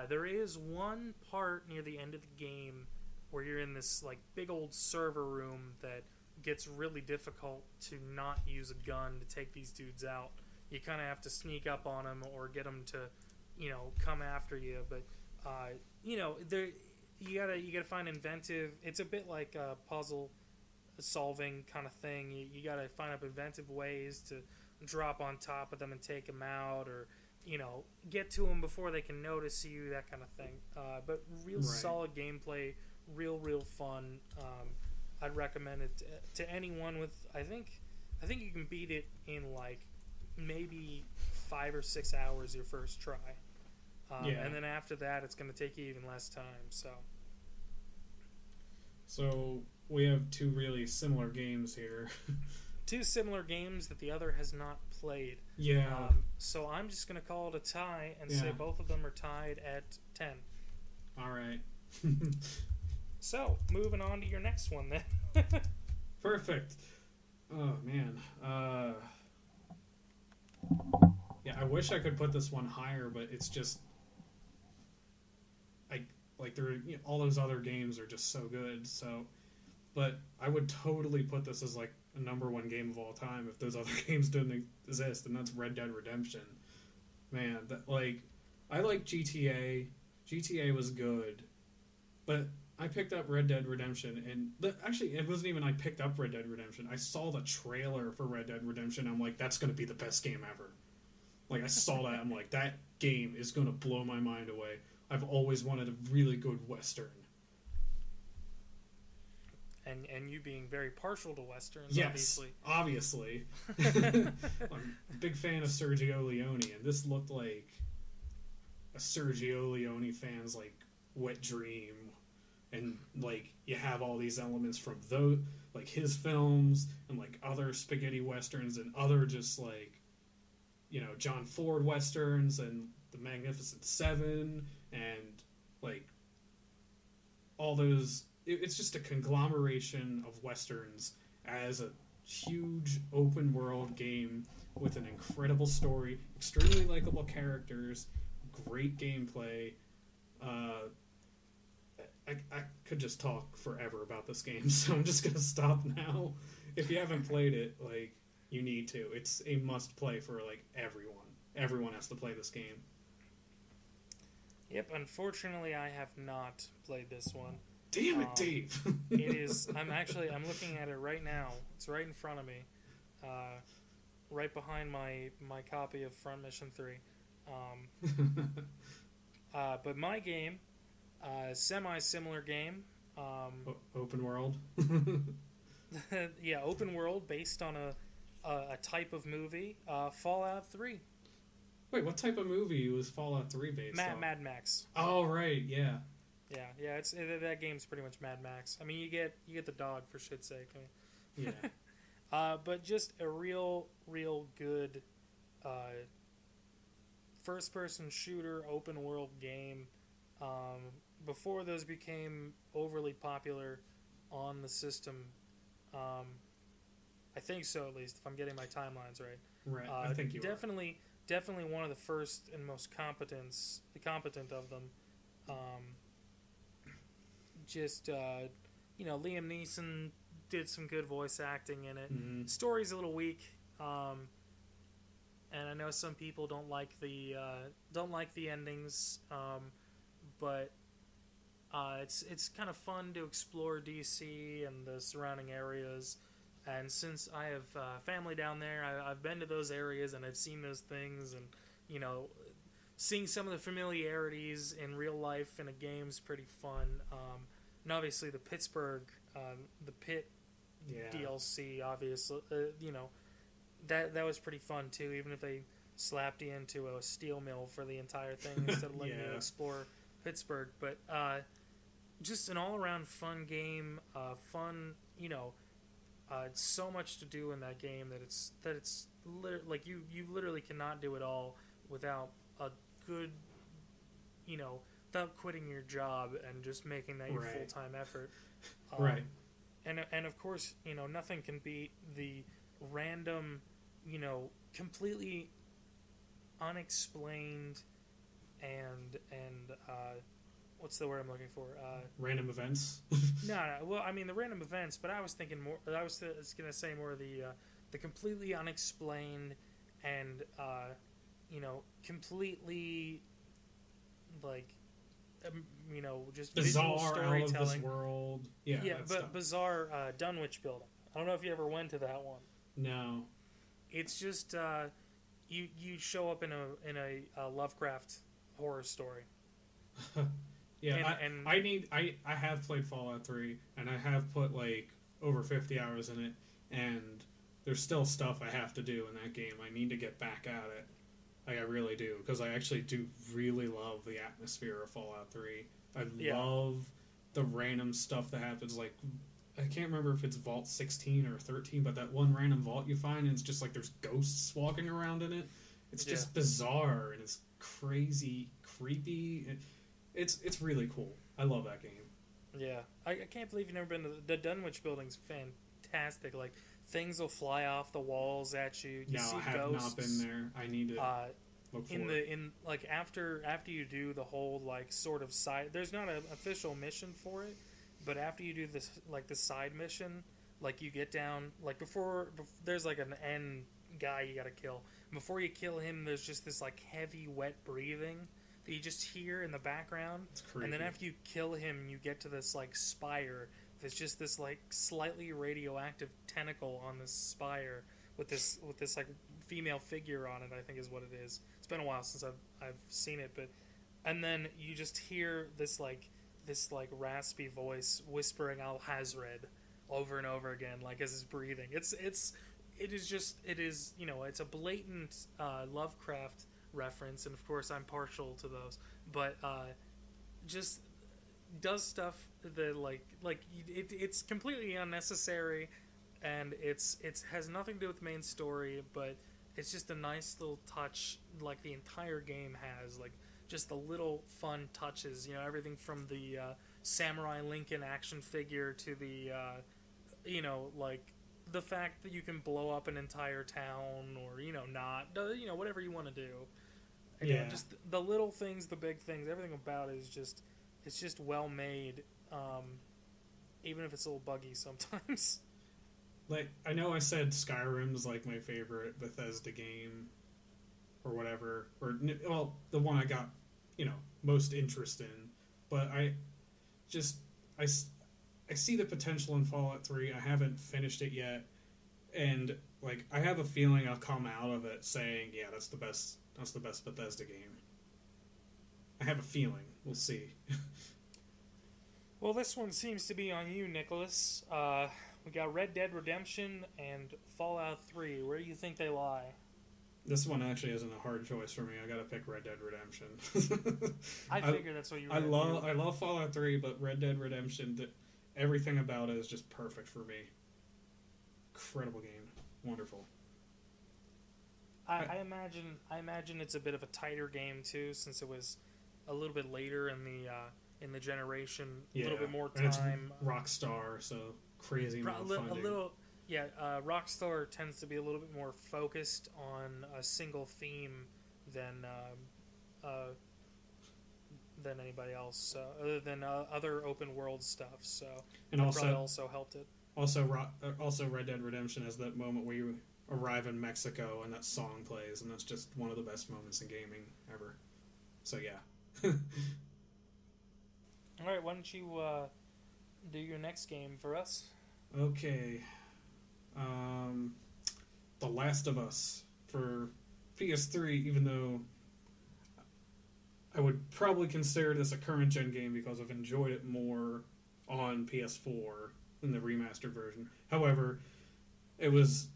There is one part near the end of the game where you're in this like big old server room that gets really difficult to not use a gun to take these dudes out. you kind of have to sneak up on them or get them to, come after you. But there you gotta find inventive. It's a bit like a puzzle solving kind of thing. You gotta find up inventive ways to drop on top of them and take them out, or get to them before they can notice you, that kind of thing. But real solid gameplay, real fun. I'd recommend it to anyone with. I think you can beat it in like maybe 5 or 6 hours your first try, and then after that it's going to take you even less time. So we have two really similar games here. Two similar games that the other has not played. Yeah. So I'm just going to call it a tie and say both of them are tied at 10. All right. So, moving on to your next one then. Perfect. Oh, man. Yeah, I wish I could put this one higher, but it's just... all those other games are just so good, so... But I would totally put this as, like, a number one game of all time if those other games didn't exist, and that's Red Dead Redemption. Man, I like GTA. GTA was good, but I picked up Red Dead Redemption, and actually, it wasn't even I picked up Red Dead Redemption. I saw the trailer for Red Dead Redemption. I'm like, that's going to be the best game ever. Like, I saw that. I'm like, that game is going to blow my mind away. I've always wanted a really good Western. And you being very partial to Westerns, yes, obviously. I'm a big fan of Sergio Leone, and this looked like a Sergio Leone fan's, like, wet dream. And, like, you have all these elements from those, like, his films and, like, other spaghetti Westerns and other just, like, John Ford Westerns and The Magnificent Seven and, like, all those... It's just a conglomeration of Westerns as a huge open-world game with an incredible story, extremely likable characters, great gameplay. I could just talk forever about this game, so I'm just going to stop now. If you haven't played it, like, you need to. It's a must-play for, like, everyone. Everyone has to play this game. Yep, unfortunately I have not played this one. Damn it, Dave! It is. I'm looking at it right now. It's right in front of me, right behind my copy of Front Mission 3. But my game, semi-similar game. Open world. Yeah, open world based on a type of movie. Fallout 3. Wait, what type of movie was Fallout 3 based on? Mad Max. Oh, right, yeah. Yeah. That game's pretty much Mad Max. I mean, you get the dog for shit's sake. Yeah. But just a real good first-person shooter, open-world game. Before those became overly popular on the system, I think so at least. If I'm getting my timelines right. Right. I think you definitely one of the first and most competent of them. Liam Neeson did some good voice acting in it. Mm-hmm. Story's a little weak, and I know some people don't like the endings, but it's kind of fun to explore DC and the surrounding areas. And since I have family down there, I've been to those areas and I've seen those things, and seeing some of the familiarities in real life in a game's pretty fun. And obviously the Pittsburgh, the Pit DLC, obviously, that was pretty fun too, even if they slapped you into a steel mill for the entire thing instead of letting you explore Pittsburgh. But just an all-around fun game, it's so much to do in that game that it's like you literally cannot do it all without a good, without quitting your job and just making that your full-time effort. Right. And of course, nothing can beat the random, completely unexplained and what's the word I'm looking for? Random events? No. Well, I mean the random events, but I was thinking more. I was going to say more of the completely unexplained and completely like just visual Bizarre, storytelling. out of this world. Yeah, but stuff. bizarre Dunwich building. I don't know if you ever went to that one. No. It's just you show up in a Lovecraft horror story. Yeah, I have played Fallout 3, and I have put like over 50 hours in it, and there's still stuff I have to do in that game. I need to get back at it. Like, I really do, because I actually do really love the atmosphere of Fallout 3. I love the random stuff that happens. Like, I can't remember if it's Vault 16 or 13, but that one random vault you find, and it's just like there's ghosts walking around in it. It's just bizarre, and it's crazy, creepy. It's really cool. I love that game. Yeah. I can't believe you've never been to the Dunwich building's fantastic. Like, things will fly off the walls at you. You see I have ghosts. not been there. I need to look for it. After you do the whole like sort of side, there's not an official mission for it, but after you do this like the side mission, like you get down like before there's like an end guy you gotta kill. Before you kill him, there's just this like heavy wet breathing that you just hear in the background. It's creepy. And then after you kill him, you get to this like spire. There's just this like slightly radioactive tentacle on this spire with this like female figure on it. I think is what it is. It's been a while since I've seen it, but and then you just hear this raspy voice whispering Al Hazred over and over again, like as it's breathing. It is it's a blatant Lovecraft reference, and of course I'm partial to those, but just does stuff that it's completely unnecessary, and it has nothing to do with the main story, but it's just a nice little touch, like the entire game has, like just the little fun touches, everything from the Samurai Lincoln action figure to the like the fact that you can blow up an entire town, or whatever you want to do. And, just the little things, the big things, everything about it is just well made, even if it's a little buggy sometimes. Like, I know I said Skyrim's like my favorite Bethesda game, or whatever, or the one I got most interest in, but I see the potential in Fallout 3. I haven't finished it yet, and like I have a feeling I'll come out of it saying, yeah, that's the best Bethesda game. I have a feeling. We'll see. Well, this one seems to be on you, Nicholas. We got Red Dead Redemption and Fallout 3. Where do you think they lie? This one actually isn't a hard choice for me. I gotta pick Red Dead Redemption. I figured that's what you were I love Fallout 3, but Red Dead Redemption, everything about it is just perfect for me. Incredible game. Wonderful. I imagine it's a bit of a tighter game too, since it was a little bit later in the generation, a little bit more time. It's Rockstar, so crazy amount of funding. Rockstar tends to be a little bit more focused on a single theme than anybody else, other than other open world stuff. So and that probably also helped it. Also, Red Dead Redemption has that moment where you arrive in Mexico and that song plays, and that's just one of the best moments in gaming ever. So yeah. All right, why don't you do your next game for us? Okay. The Last of Us for PS3, even though I would probably consider this a current gen game because I've enjoyed it more on PS4 than the remastered version. However, it was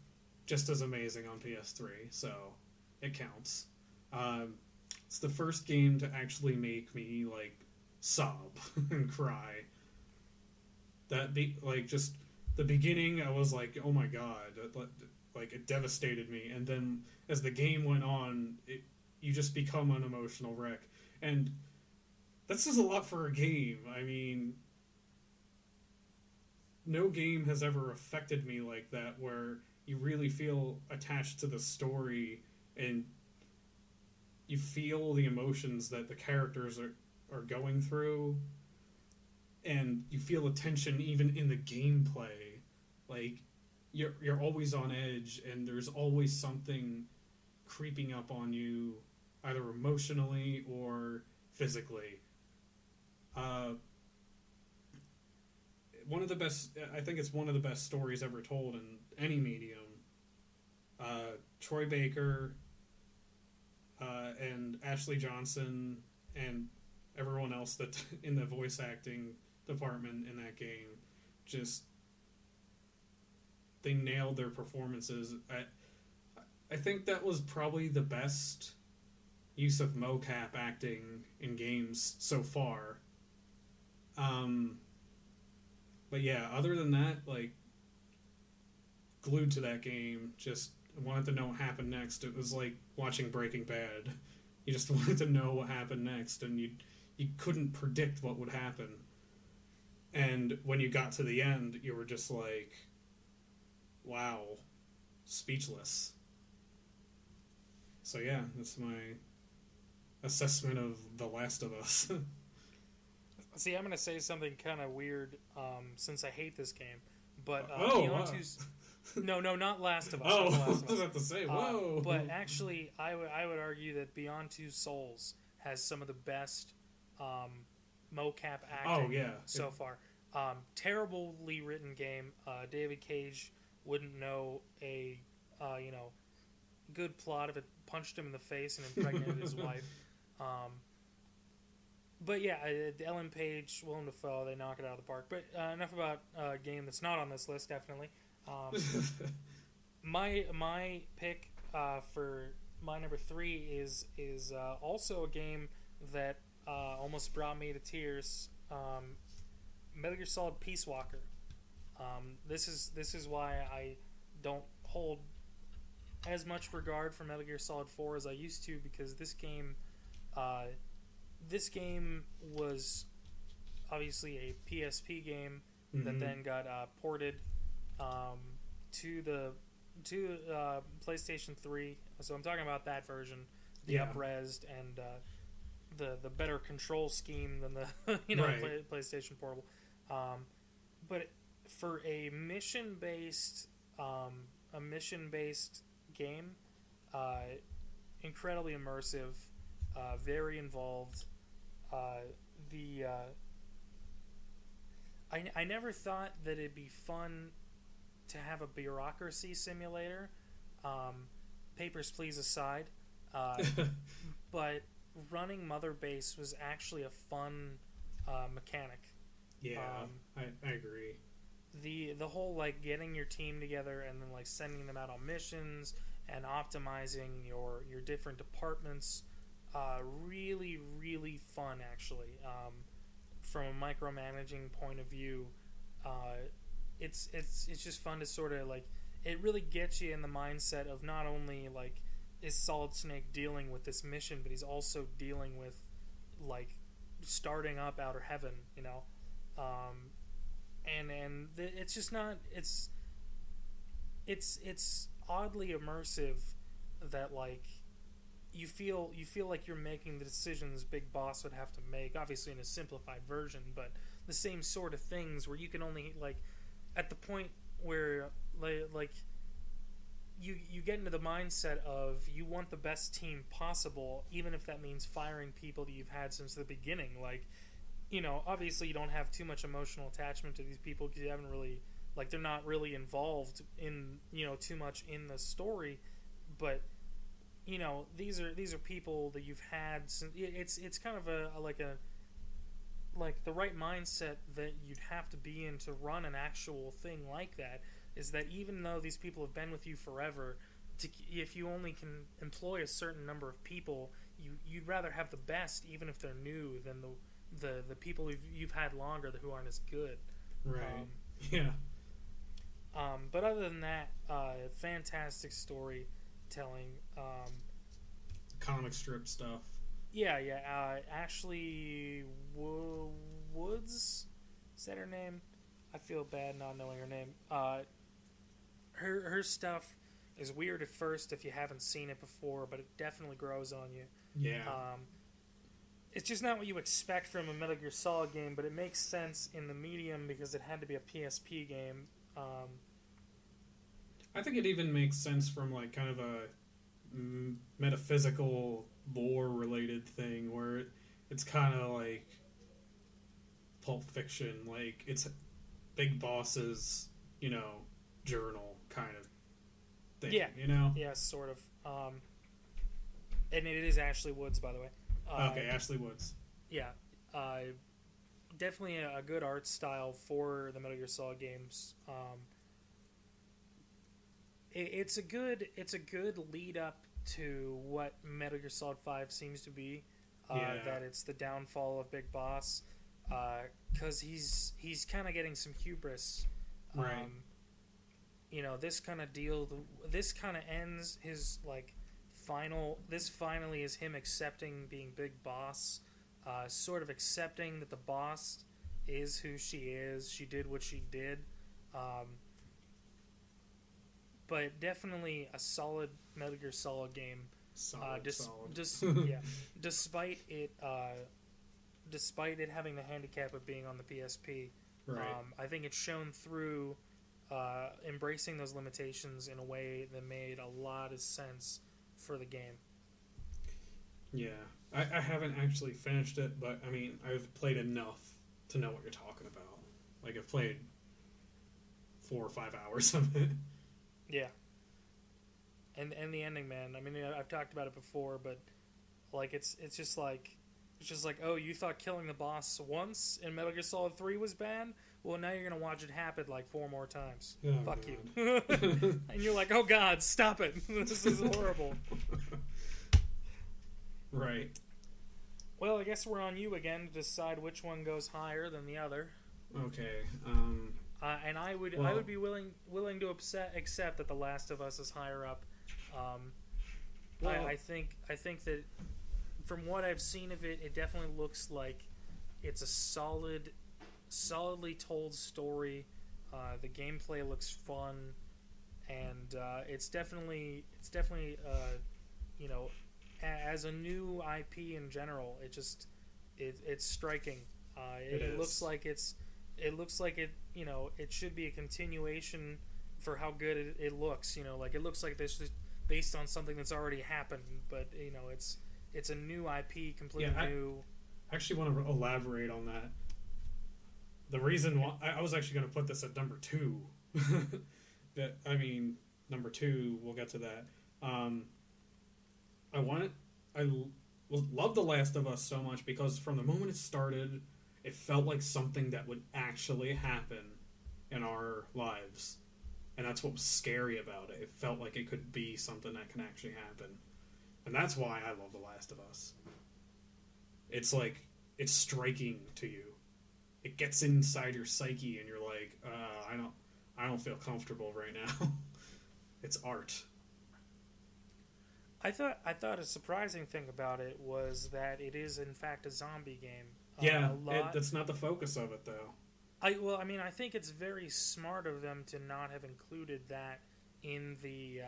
just as amazing on PS3, so it counts. It's the first game to actually make me sob and cry. Just the beginning, I was like, oh my god, it devastated me. And then as the game went on, you just become an emotional wreck. And that says a lot for a game. I mean, no game has ever affected me like that, where you really feel attached to the story and you feel the emotions that the characters are going through, and you feel the tension even in the gameplay. Like, you're always on edge, and there's always something creeping up on you, either emotionally or physically. One of the best, I think it's one of the best stories ever told in any medium. Troy Baker and Ashley Johnson and everyone else that in the voice acting department in that game, just they nailed their performances. I think that was probably the best use of mocap acting in games so far. But yeah, other than that, like, glued to that game, just wanted to know what happened next. It was like watching Breaking Bad. You just wanted to know what happened next, and you couldn't predict what would happen. And when you got to the end, you were just like, wow, speechless. So yeah, that's my assessment of The Last of Us. See, I'm going to say something kind of weird, since I hate this game. But Wow. No, not Last of Us. Oh, not I Last was of Us. about to say, whoa. But actually, I would argue that Beyond Two Souls has some of the best mocap acting so far. Terribly written game. David Cage wouldn't know a good plot if it punched him in the face and impregnated his wife. But yeah, Ellen Page, Willem Dafoe, they knock it out of the park. But enough about a game that's not on this list, definitely. My pick for my number 3 is also a game that almost brought me to tears. Metal Gear Solid Peace Walker. This is why I don't hold as much regard for Metal Gear Solid 4 as I used to, because this game was obviously a PSP game that then got ported to the PlayStation 3. So I'm talking about that version, the up-resed and the better control scheme than the PlayStation Portable. But for a mission-based game, incredibly immersive, very involved. I never thought that it'd be fun to have a bureaucracy simulator, Papers, Please aside, but running Mother Base was actually a fun mechanic. Yeah, I agree. The whole, like, getting your team together and then, like, sending them out on missions and optimizing your different departments, really, really fun, actually. From a micromanaging point of view, it's just fun to sort of, like, it really gets you in the mindset of not only, like, is Solid Snake dealing with this mission, but he's also dealing with, like, starting up Outer Heaven, you know. And it's just not, it's oddly immersive that, like, you feel like you're making the decisions Big Boss would have to make, obviously in a simplified version, but the same sort of things where you can only, like, at the point where, like, you get into the mindset of you want the best team possible, even if that means firing people that you've had since the beginning. Like, you know, obviously you don't have too much emotional attachment to these people because you haven't really, like, they're not really involved in, you know, too much in the story, but, you know, these are people that you've had since. It's kind of like the right mindset that you'd have to be in to run an actual thing like that, is that even though these people have been with you forever, if you only can employ a certain number of people, you'd rather have the best, even if they're new, than the people you've had longer who aren't as good. Right. Yeah. But other than that, fantastic storytelling. Comic strip stuff. Yeah. Ashley Woods, is that her name? I feel bad not knowing her name. Her stuff is weird at first if you haven't seen it before, but it definitely grows on you. Yeah. It's just not what you expect from a Metal Gear Solid game, but it makes sense in the medium because it had to be a PSP game. I think it even makes sense from, like, kind of a metaphysical lore-related thing where it's kind of like Pulp Fiction. Like, it's Big Boss's, journal kind of thing, Yeah. you know? Yeah, sort of. And it is Ashley Woods, by the way. Okay, Ashley Woods. Yeah. Definitely a good art style for the Metal Gear Solid games. It's a good lead up to what Metal Gear Solid 5 seems to be. That it's the downfall of Big Boss. Because he's kind of getting some hubris. Right. This kind of ends his this finally is him accepting being Big Boss, sort of accepting that the boss is who she is. She did what she did, but definitely a solid Metal Gear Solid game. Solid. Despite it having the handicap of being on the PSP, Right. I think it's shown through embracing those limitations in a way that made a lot of sense for the game. Yeah. I haven't actually finished it, but, I mean, I've played enough to know what you're talking about. Like, I've played 4 or 5 hours of it. Yeah. And the ending, man. I mean, I've talked about it before, but, like, it's just like, oh, you thought killing the boss once in Metal Gear Solid 3 was bad? Well, now you're going to watch it happen like 4 more times. Oh, Fuck God. you. And you're like, oh, God, stop it. This is horrible. Right. Well, I guess we're on you again to decide which one goes higher than the other. Okay. And I would be willing to accept that The Last of Us is higher up. I think that from what I've seen of it, it definitely looks like it's a solidly told story. The gameplay looks fun, and it's definitely as a new IP in general, it's striking. It looks like it should be a continuation for how good it looks. It looks like this is based on something that's already happened, but it's a new IP, completely new. I actually want to elaborate on that. The reason why I was actually going to put this at number 2, number 2, we'll get to that. I love The Last of Us so much because from the moment it started, it felt like something that would actually happen in our lives. And that's what was scary about it. It felt like it could be something that can actually happen. And that's why I love The Last of Us. It's like, it's striking to you. It gets inside your psyche and you're like, I don't feel comfortable right now. It's art. I thought a surprising thing about it was that it is in fact a zombie game. That's not the focus of it though. I think it's very smart of them to not have included that in the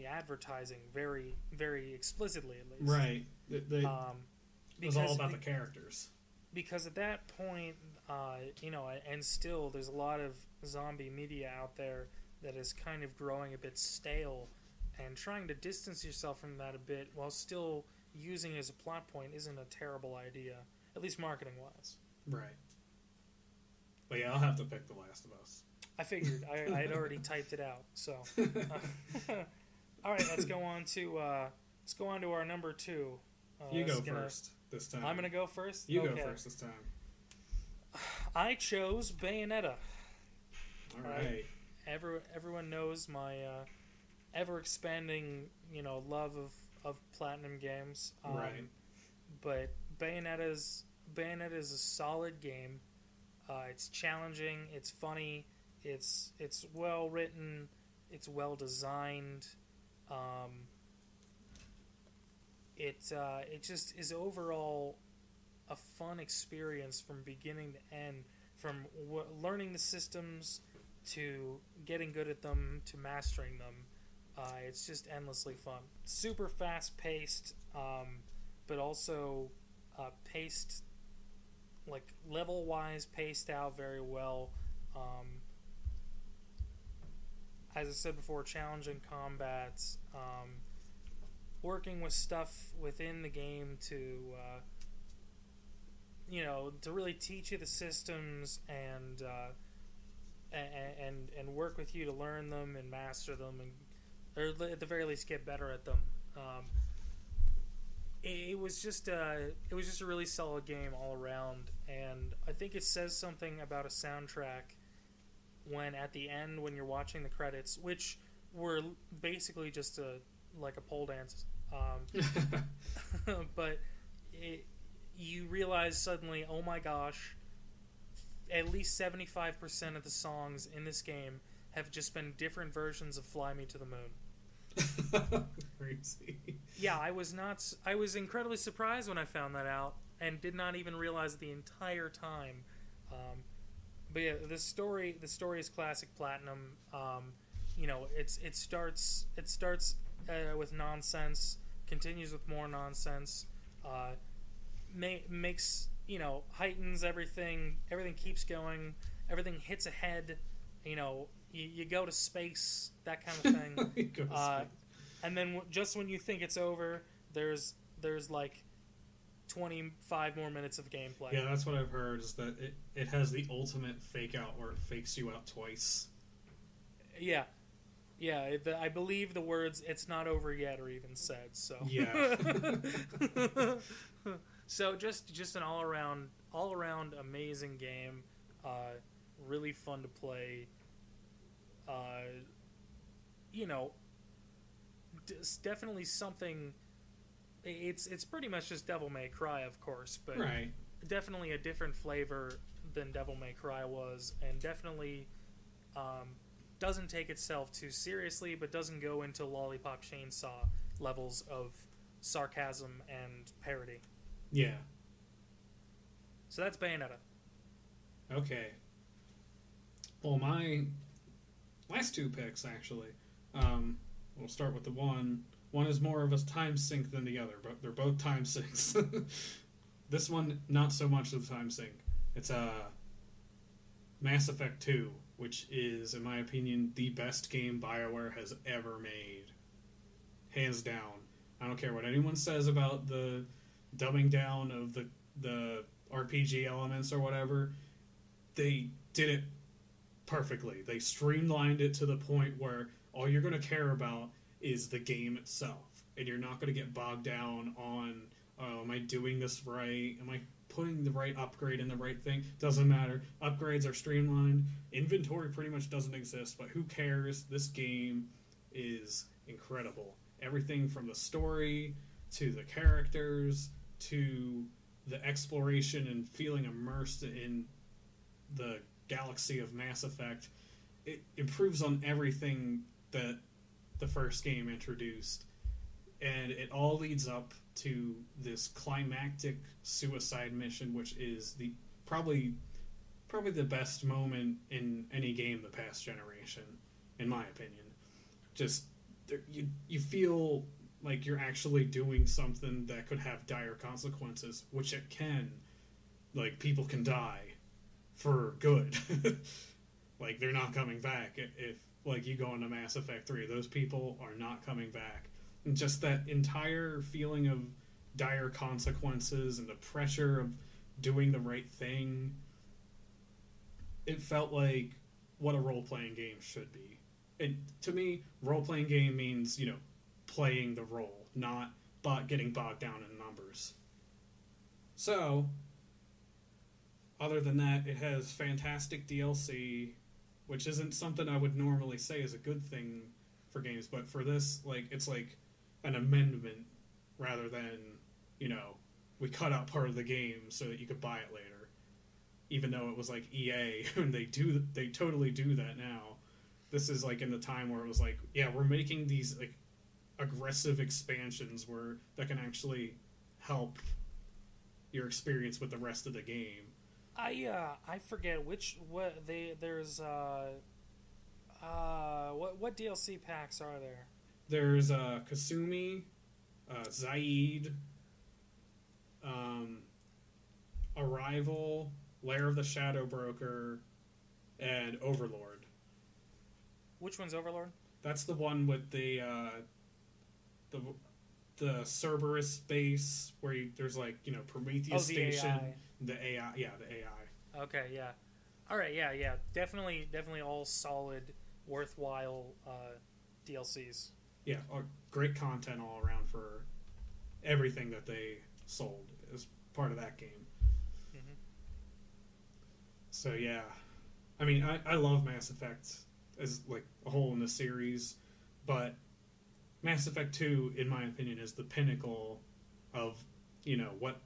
advertising very, very explicitly, at least. Right. It was all about the characters. Because at that point, and still there's a lot of zombie media out there that is kind of growing a bit stale, and trying to distance yourself from that a bit while still using it as a plot point isn't a terrible idea, at least marketing-wise. Right. But yeah, I'll have to pick The Last of Us. I figured. I had already typed it out. So, all right, let's go on to our number 2. You go first this time. I'm gonna go first. You go first this time. I chose Bayonetta. All right. Everyone knows my ever-expanding, love of Platinum games. Right. But Bayonetta is a solid game. It's challenging. It's funny. It's well written. It's well designed. It just is overall a fun experience from beginning to end. From learning the systems to getting good at them to mastering them. It's just endlessly fun. Super fast paced, but also paced, like level wise, paced out very well. as I said before, challenging combats, working with stuff within the game to to really teach you the systems and work with you to learn them and master them, or at the very least get better at them. It was just a really solid game all around, and I think it says something about a soundtrack when at the end, when you're watching the credits, which were basically just like a pole dance, but you realize suddenly, oh my gosh, at least 75% of the songs in this game have just been different versions of Fly Me to the Moon. Crazy. Yeah, I was incredibly surprised when I found that out, and did not even realize it the entire time. But yeah, the story is classic Platinum. It starts with nonsense, continues with more nonsense, makes heightens everything. Everything keeps going. Everything hits ahead. You go to space, that kind of thing. And then just when you think it's over, there's like 25 more minutes of gameplay. Yeah, that's what I've heard, is that it has the ultimate fake out, where it fakes you out twice. Yeah. I believe the words "it's not over yet" are even said. So yeah. So just an all around amazing game. Really fun to play. It's definitely something. It's pretty much just Devil May Cry, of course, but right. Definitely a different flavor than Devil May Cry was, and definitely doesn't take itself too seriously, but doesn't go into Lollipop Chainsaw levels of sarcasm and parody. Yeah. So that's Bayonetta. Okay. Well, my last two picks, actually. We'll start with the one. One is more of a time sink than the other, but they're both time sinks. This one, not so much of the time sink. It's Mass Effect 2, which is, in my opinion, the best game BioWare has ever made. Hands down. I don't care what anyone says about the dumbing down of the RPG elements or whatever. They did it perfectly. They streamlined it to the point where all you're going to care about is the game itself. And you're not going to get bogged down on, oh, am I doing this right? Am I putting the right upgrade in the right thing? Doesn't matter. Upgrades are streamlined. Inventory pretty much doesn't exist, but who cares? This game is incredible. Everything from the story to the characters to the exploration and feeling immersed in the galaxy of Mass Effect, it improves on everything that the first game introduced, and it all leads up to this climactic suicide mission, which is the probably the best moment in any game the past generation, in my opinion. Just you feel like you're actually doing something that could have dire consequences, which it can. Like, people can die for good. Like, they're not coming back. If like you go into Mass Effect 3, those people are not coming back. And just that entire feeling of dire consequences and the pressure of doing the right thing, it felt like what a role-playing game should be. And to me, role-playing game means, playing the role, not getting bogged down in numbers. So, other than that, it has fantastic DLC, which isn't something I would normally say is a good thing for games, but for this, it's like an amendment rather than, we cut out part of the game so that you could buy it later. Even though it was like EA, and they totally do that now. This is like in the time where it was like, yeah, we're making these like aggressive expansions that can actually help your experience with the rest of the game. I forget there's what DLC packs are there? There's Kasumi, Zaid, Arrival, Lair of the Shadow Broker, and Overlord. Which one's Overlord? That's the one with the Cerberus base where there's like, you know, Prometheus Station. AI. The AI, yeah, the AI. Okay, yeah. All right, yeah. Definitely all solid, worthwhile DLCs. Yeah, great content all around for everything that they sold as part of that game. Mm-hmm. So yeah, I mean, I love Mass Effect as like a whole in the series, but Mass Effect 2, in my opinion, is the pinnacle of, you know, what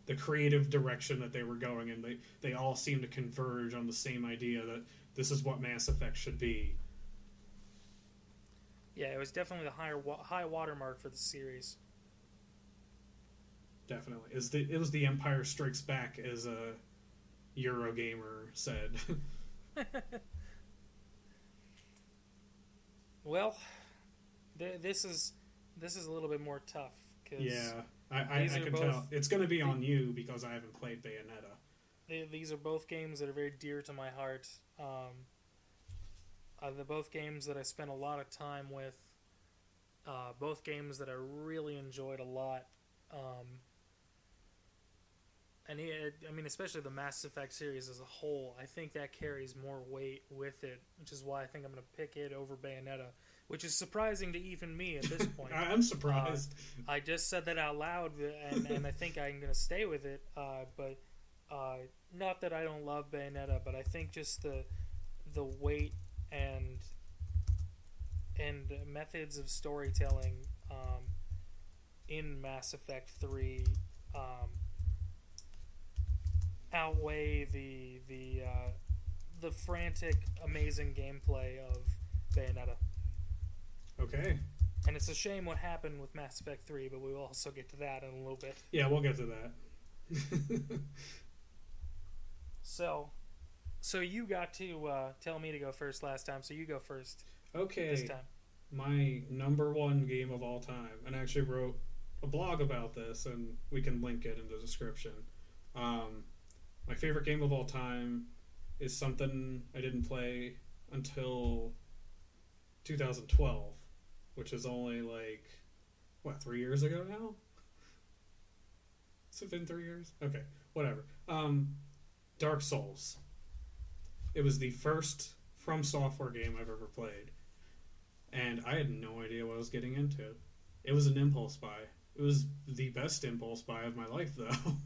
the creative direction that they were going in. They all seem to converge on the same idea that this is what Mass Effect should be. Yeah, it was definitely the high watermark for the series. Definitely. It was the Empire Strikes Back, as a Eurogamer said. Well, this is a little bit more tough. Cause yeah, I can tell. It's going to be on you because I haven't played Bayonetta. These are both games that are very dear to my heart. They're both games that I spent a lot of time with. Both games that I really enjoyed a lot. And I mean, especially the Mass Effect series as a whole, I think that carries more weight with it, which is why I think I'm going to pick it over Bayonetta, which is surprising to even me at this point. I'm surprised. I just said that out loud, and I think I'm going to stay with it. But not that I don't love Bayonetta, but I think just the weight and methods of storytelling in Mass Effect 3 outweigh the frantic, amazing gameplay of Bayonetta. Okay. And it's a shame what happened with Mass Effect 3, but we will also get to that in a little bit. Yeah, we'll get to that. So you got to tell me to go first last time, so you go first. Okay. This time. My number one game of all time, and I actually wrote a blog about this, and we can link it in the description. My favorite game of all time is something I didn't play until 2012, which is only like, 3 years ago now? Has it been 3 years? Okay, whatever. Dark Souls. It was the first From Software game I've ever played, and I had no idea what I was getting into. It was an impulse buy. It was the best impulse buy of my life, though.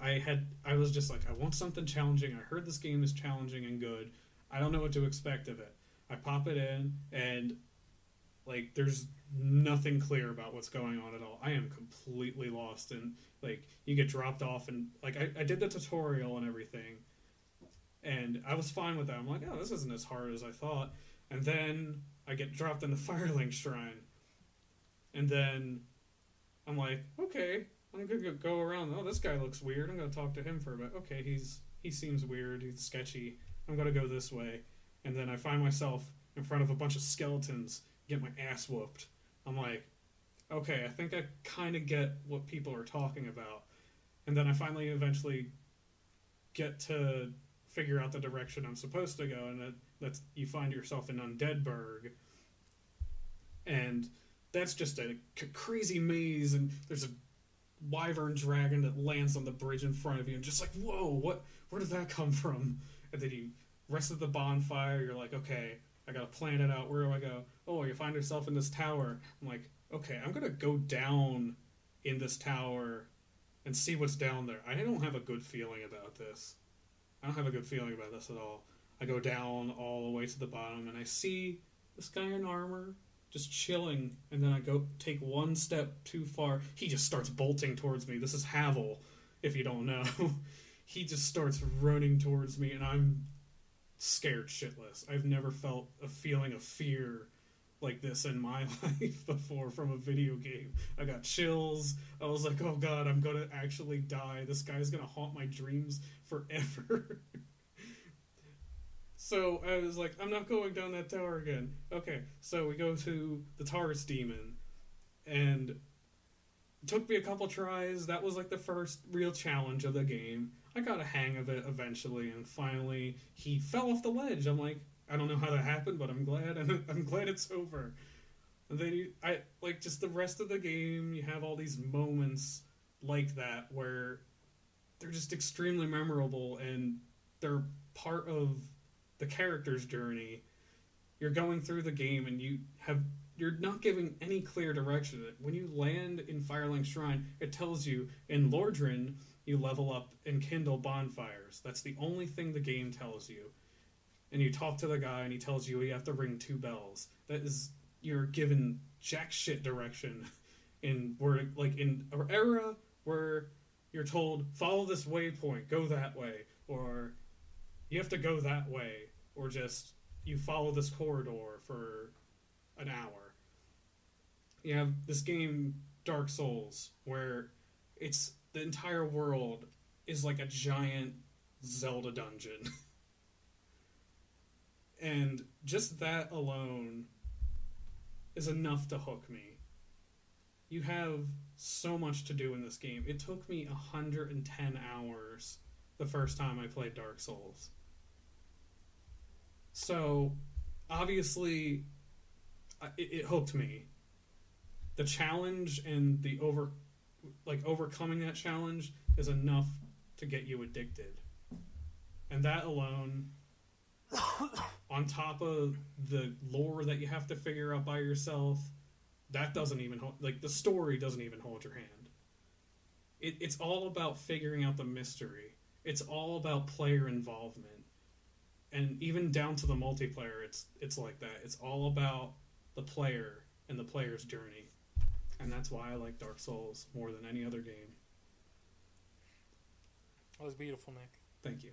I was just like, I want something challenging. I heard this game is challenging and good. I don't know what to expect of it. I pop it in, and like, there's nothing clear about what's going on at all. I am completely lost, and like, you get dropped off, and like, I did the tutorial and everything, and I was fine with that. I'm like, oh, this isn't as hard as I thought. And then I get dropped in the Firelink Shrine, and then I'm like, okay, I'm gonna go around. Oh, this guy looks weird. I'm gonna talk to him for a bit. Okay, he seems weird. He's sketchy. I'm gonna go this way, and then I find myself in front of a bunch of skeletons, get my ass whooped. I'm like, okay, I think I kind of get what people are talking about. And then I finally eventually get to figure out the direction I'm supposed to go, and that's you find yourself in Undeadburg, and that's just a crazy maze, and there's a wyvern dragon that lands on the bridge in front of you, and just like, whoa, where did that come from? And then you rest at the bonfire, you're like, okay, I gotta plan it out, where do I go? Oh, you find yourself in this tower. I'm like, okay, I'm gonna go down in this tower and see what's down there. I don't have a good feeling about this. I don't have a good feeling about this at all. I go down all the way to the bottom, and I see this guy in armor just chilling, and then I go take one step too far. He just starts bolting towards me. This is Havel, if you don't know. He just starts running towards me, and I'm scared shitless. I've never felt a feeling of fear like this in my life before from a video game. I got chills. I was like, oh god, I'm gonna actually die. This guy's gonna haunt my dreams forever. So I was like, I'm not going down that tower again. Okay, so we go to the Taurus Demon, and it took me a couple tries. That was like the first real challenge of the game. I got a hang of it eventually, and finally he fell off the ledge. I'm like, I don't know how that happened, but I'm glad. I'm glad it's over. And then just the rest of the game, you have all these moments like that where they're just extremely memorable and they're part of the character's journey. You're going through the game and you're not giving any clear direction. When you land in Firelink Shrine, it tells you in Lordran you level up and kindle bonfires. That's the only thing the game tells you. And you talk to the guy and he tells you have to ring 2 bells. That is, you're given jack shit direction in an era where you're told follow this waypoint, go that way, or you have to go that way, or just you follow this corridor for an hour. You have this game, Dark Souls, where it's the entire world is like a giant Zelda dungeon. And just that alone is enough to hook me. You have so much to do in this game. It took me 110 hours the first time I played Dark Souls. So, obviously, it hooked me. The challenge and the overcoming that challenge is enough to get you addicted. And that alone, on top of the lore that you have to figure out by yourself, that doesn't even hold, the story doesn't even hold your hand. It's all about figuring out the mystery. It's all about player involvement. And even down to the multiplayer, it's like that. It's all about the player and the player's journey. And that's why I like Dark Souls more than any other game. That was beautiful, Nick. Thank you.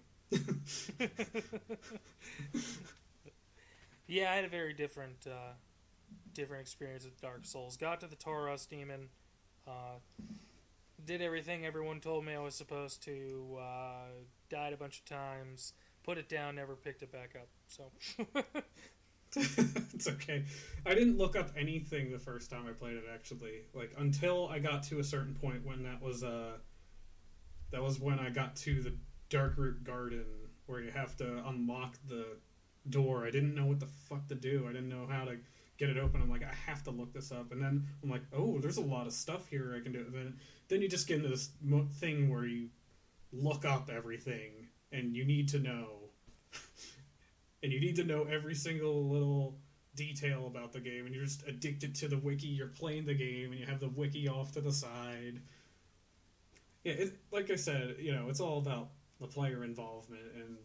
Yeah, I had a very different experience with Dark Souls. Got to the Tauros demon, did everything everyone told me I was supposed to, died a bunch of times, put it down, never picked it back up. So it's okay. I didn't look up anything the first time I played it, actually. Until I got to a certain point when that was when I got to the Darkroot Garden, where you have to unlock the door. I didn't know what the fuck to do. I didn't know how to get it open. I'm like, I have to look this up. And then I'm like, oh, there's a lot of stuff here I can do. And then you just get into this thing where you look up everything, and you need to know. And you need to know every single little detail about the game, and you're just addicted to the wiki. You're playing the game, and you have the wiki off to the side. Yeah, like I said, it's all about the player involvement and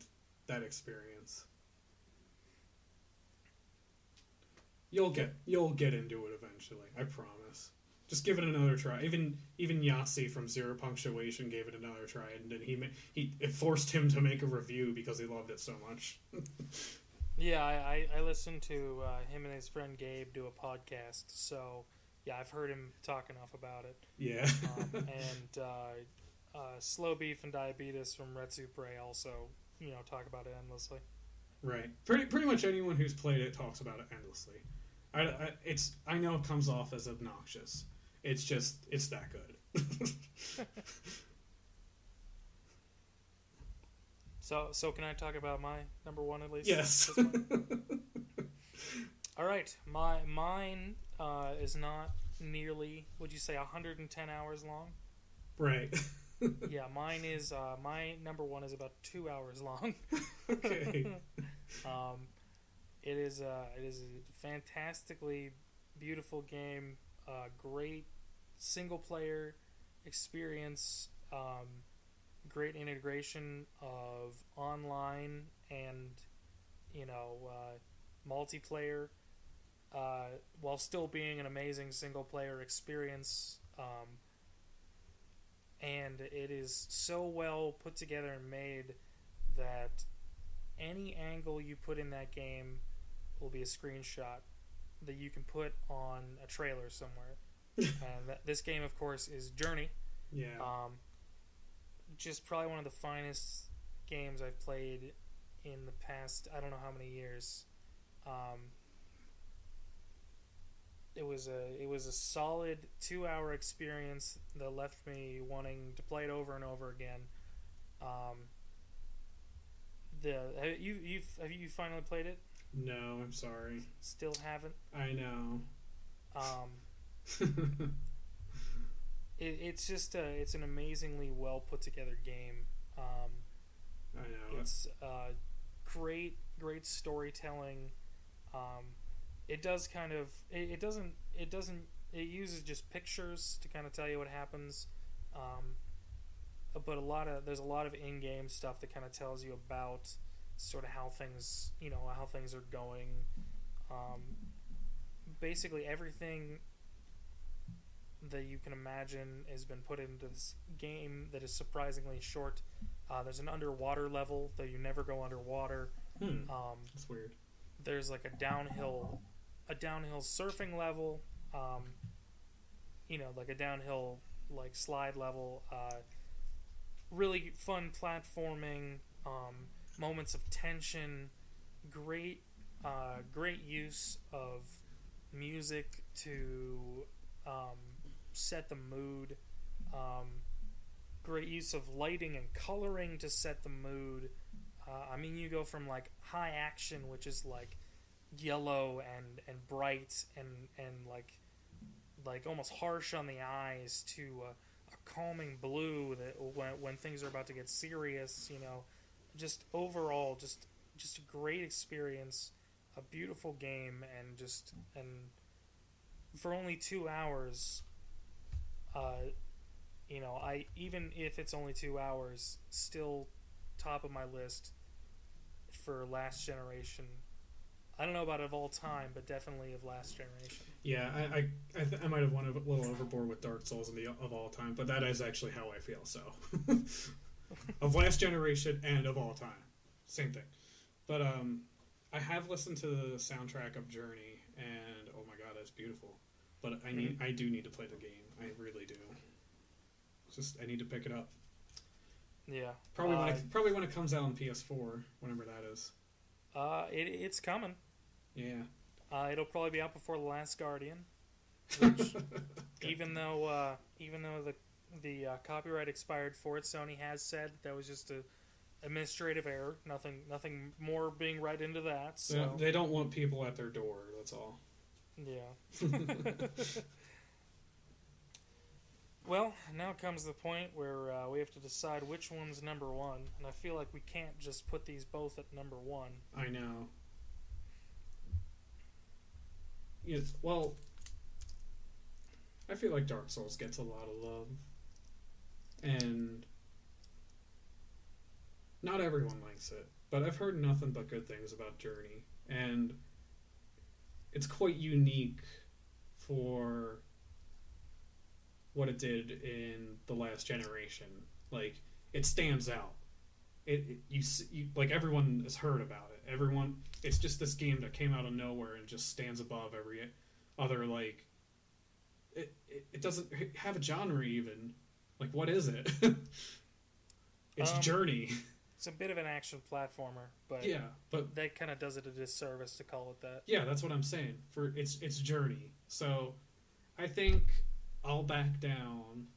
that experience. You'll get into it eventually, I promise. Just give it another try. Even Yahtzee from Zero Punctuation gave it another try, and then it forced him to make a review because he loved it so much. Yeah, I listened to him and his friend Gabe do a podcast, so yeah, I've heard him talk enough about it. Yeah. Slow Beef and Diabetes from Red Supre also, talk about it endlessly. Right. Pretty much anyone who's played it talks about it endlessly. I know it comes off as obnoxious. It's that good. So can I talk about my number one at least? Yes. All right. Mine is not nearly, would you say, 110 hours long? Right. Yeah, mine is my number one is about 2 hours long. Okay. It is a fantastically beautiful game. Great single player experience. Great integration of online and multiplayer, while still being an amazing single player experience. And it is so well put together and made that any angle you put in that game will be a screenshot that you can put on a trailer somewhere. And this game, of course, is Journey. Yeah. Just probably one of the finest games I've played in the past, I don't know how many years. It was a solid 2 hour experience that left me wanting to play it over and over again. Have you finally played it? No, I'm sorry. Still haven't? I know. It's just it's an amazingly well put together game. I know. It's great storytelling. It does kind of it doesn't it uses just pictures to kind of tell you what happens. But there's a lot of in-game stuff that kind of tells you about sort of how things are going. Basically everything that you can imagine has been put into this game that is surprisingly short. There's an underwater level, though you never go underwater. That's weird. There's like a downhill surfing level, like a downhill like slide level. Really fun platforming, moments of tension, great use of music to set the mood. Great use of lighting and coloring to set the mood. You go from like high action, which is like yellow and bright and like almost harsh on the eyes, to a calming blue that when things are about to get serious. Just overall, just a great experience, a beautiful game, and for only 2 hours. Even if it's only 2 hours, still top of my list for last generation. I don't know about of all time, but definitely of last generation. Yeah, I might have went a little overboard with Dark Souls of all time, but that is actually how I feel. So, of last generation and of all time, same thing. But I have listened to the soundtrack of Journey, and oh my god, that's beautiful. But I do need to play the game. I really do. I need to pick it up. Yeah. Probably when it comes out on PS4, whenever that is. It's coming. Yeah. It'll probably be out before The Last Guardian, which even though the copyright expired for it, Sony has said that was just a administrative error. Nothing more being read into that. So they don't want people at their door. That's all. Yeah. Well, now comes the point where we have to decide which one's number one, and I feel like we can't just put these both at number one. I know. Yes, well, I feel like Dark Souls gets a lot of love, and not everyone likes it, but I've heard nothing but good things about Journey, and it's quite unique for what it did in the last generation. Like, it stands out. You like, everyone has heard about it. It's just this game that came out of nowhere and just stands above every other, like, it doesn't have a genre even. Like, what is it? It's Journey. It's a bit of an action platformer, but yeah, but that kind of does it a disservice to call it that. Yeah, that's what I'm saying. It's Journey. So I think I'll back down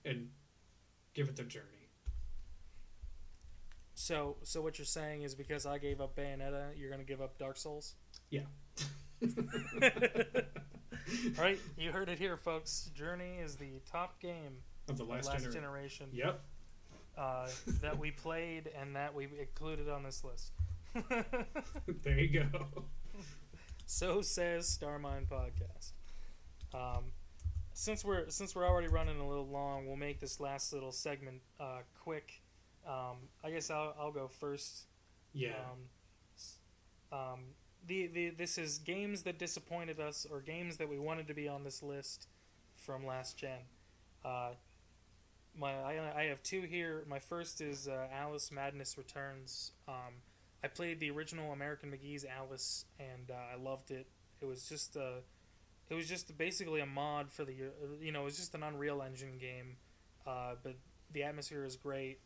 and give it to Journey. So what you're saying is because I gave up Bayonetta, you're going to give up Dark Souls? Yeah. All right, you heard it here, folks. Journey is the top game of the last generation. Yep. That we played and that we included on this list. There you go. So says StarminePodcast. Since we're already running a little long, we'll make this last little segment quick. I guess I'll go first. Yeah. This is games that disappointed us, or games that we wanted to be on this list from last gen. I have two here. My first is Alice Madness Returns. I played the original American McGee's Alice, and I loved it. It was just basically a mod for it was just an Unreal Engine game, but the atmosphere is great.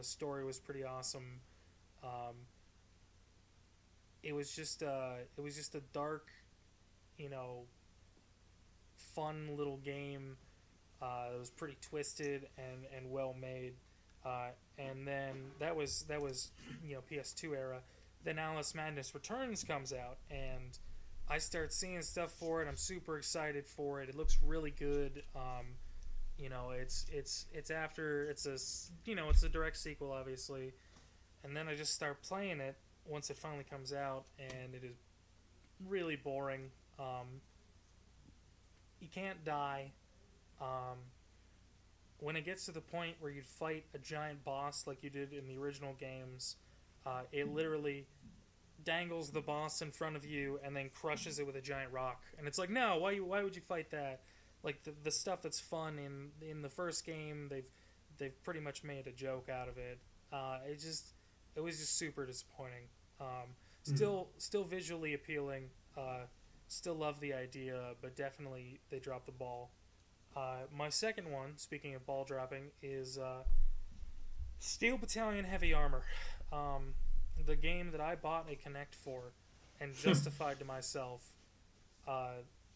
Story was pretty awesome. It was just a dark, fun little game. It was pretty twisted and well made. And then that was PS2 era. then Alice Madness Returns comes out, and I start seeing stuff for it. I'm super excited for it. It looks really good. You know, it's a direct sequel, obviously, and then I just start playing it once it finally comes out, and it is really boring. You can't die. When it gets to the point where you fight a giant boss like you did in the original games, it literally dangles the boss in front of you and then crushes it with a giant rock. And it's like, no, why would you fight that? Like the stuff that's fun in the first game, they've pretty much made a joke out of it. It was just super disappointing. Still visually appealing. Still love the idea, but definitely they dropped the ball. My second one, speaking of ball dropping, is Steel Battalion Heavy Armor. The game that I bought a Kinect for and justified to myself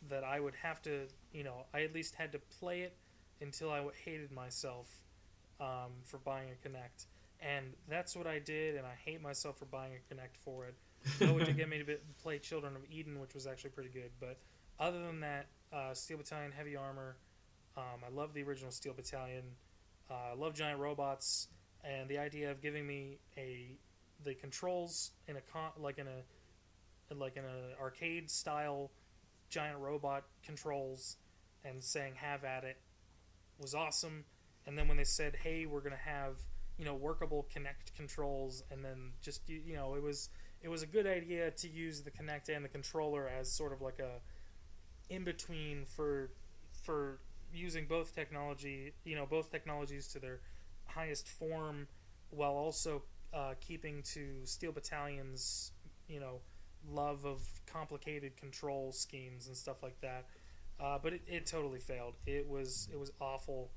that I would have to, I at least had to play it until I hated myself for buying a Kinect. And that's what I did, and I hate myself for buying a Kinect for it. Though it did get me to play Children of Eden, which was actually pretty good. But other than that, Steel Battalion Heavy Armor, I love the original Steel Battalion. I love giant robots, and the idea of giving me the controls in an arcade style giant robot controls and saying have at it was awesome. And then when they said, hey, we're going to have workable Kinect controls, and then just it was a good idea to use the Kinect and the controller as sort of like a in between for using both technologies to their highest form, while also keeping to Steel Battalion's love of complicated control schemes and stuff like that. But it totally failed. It was awful.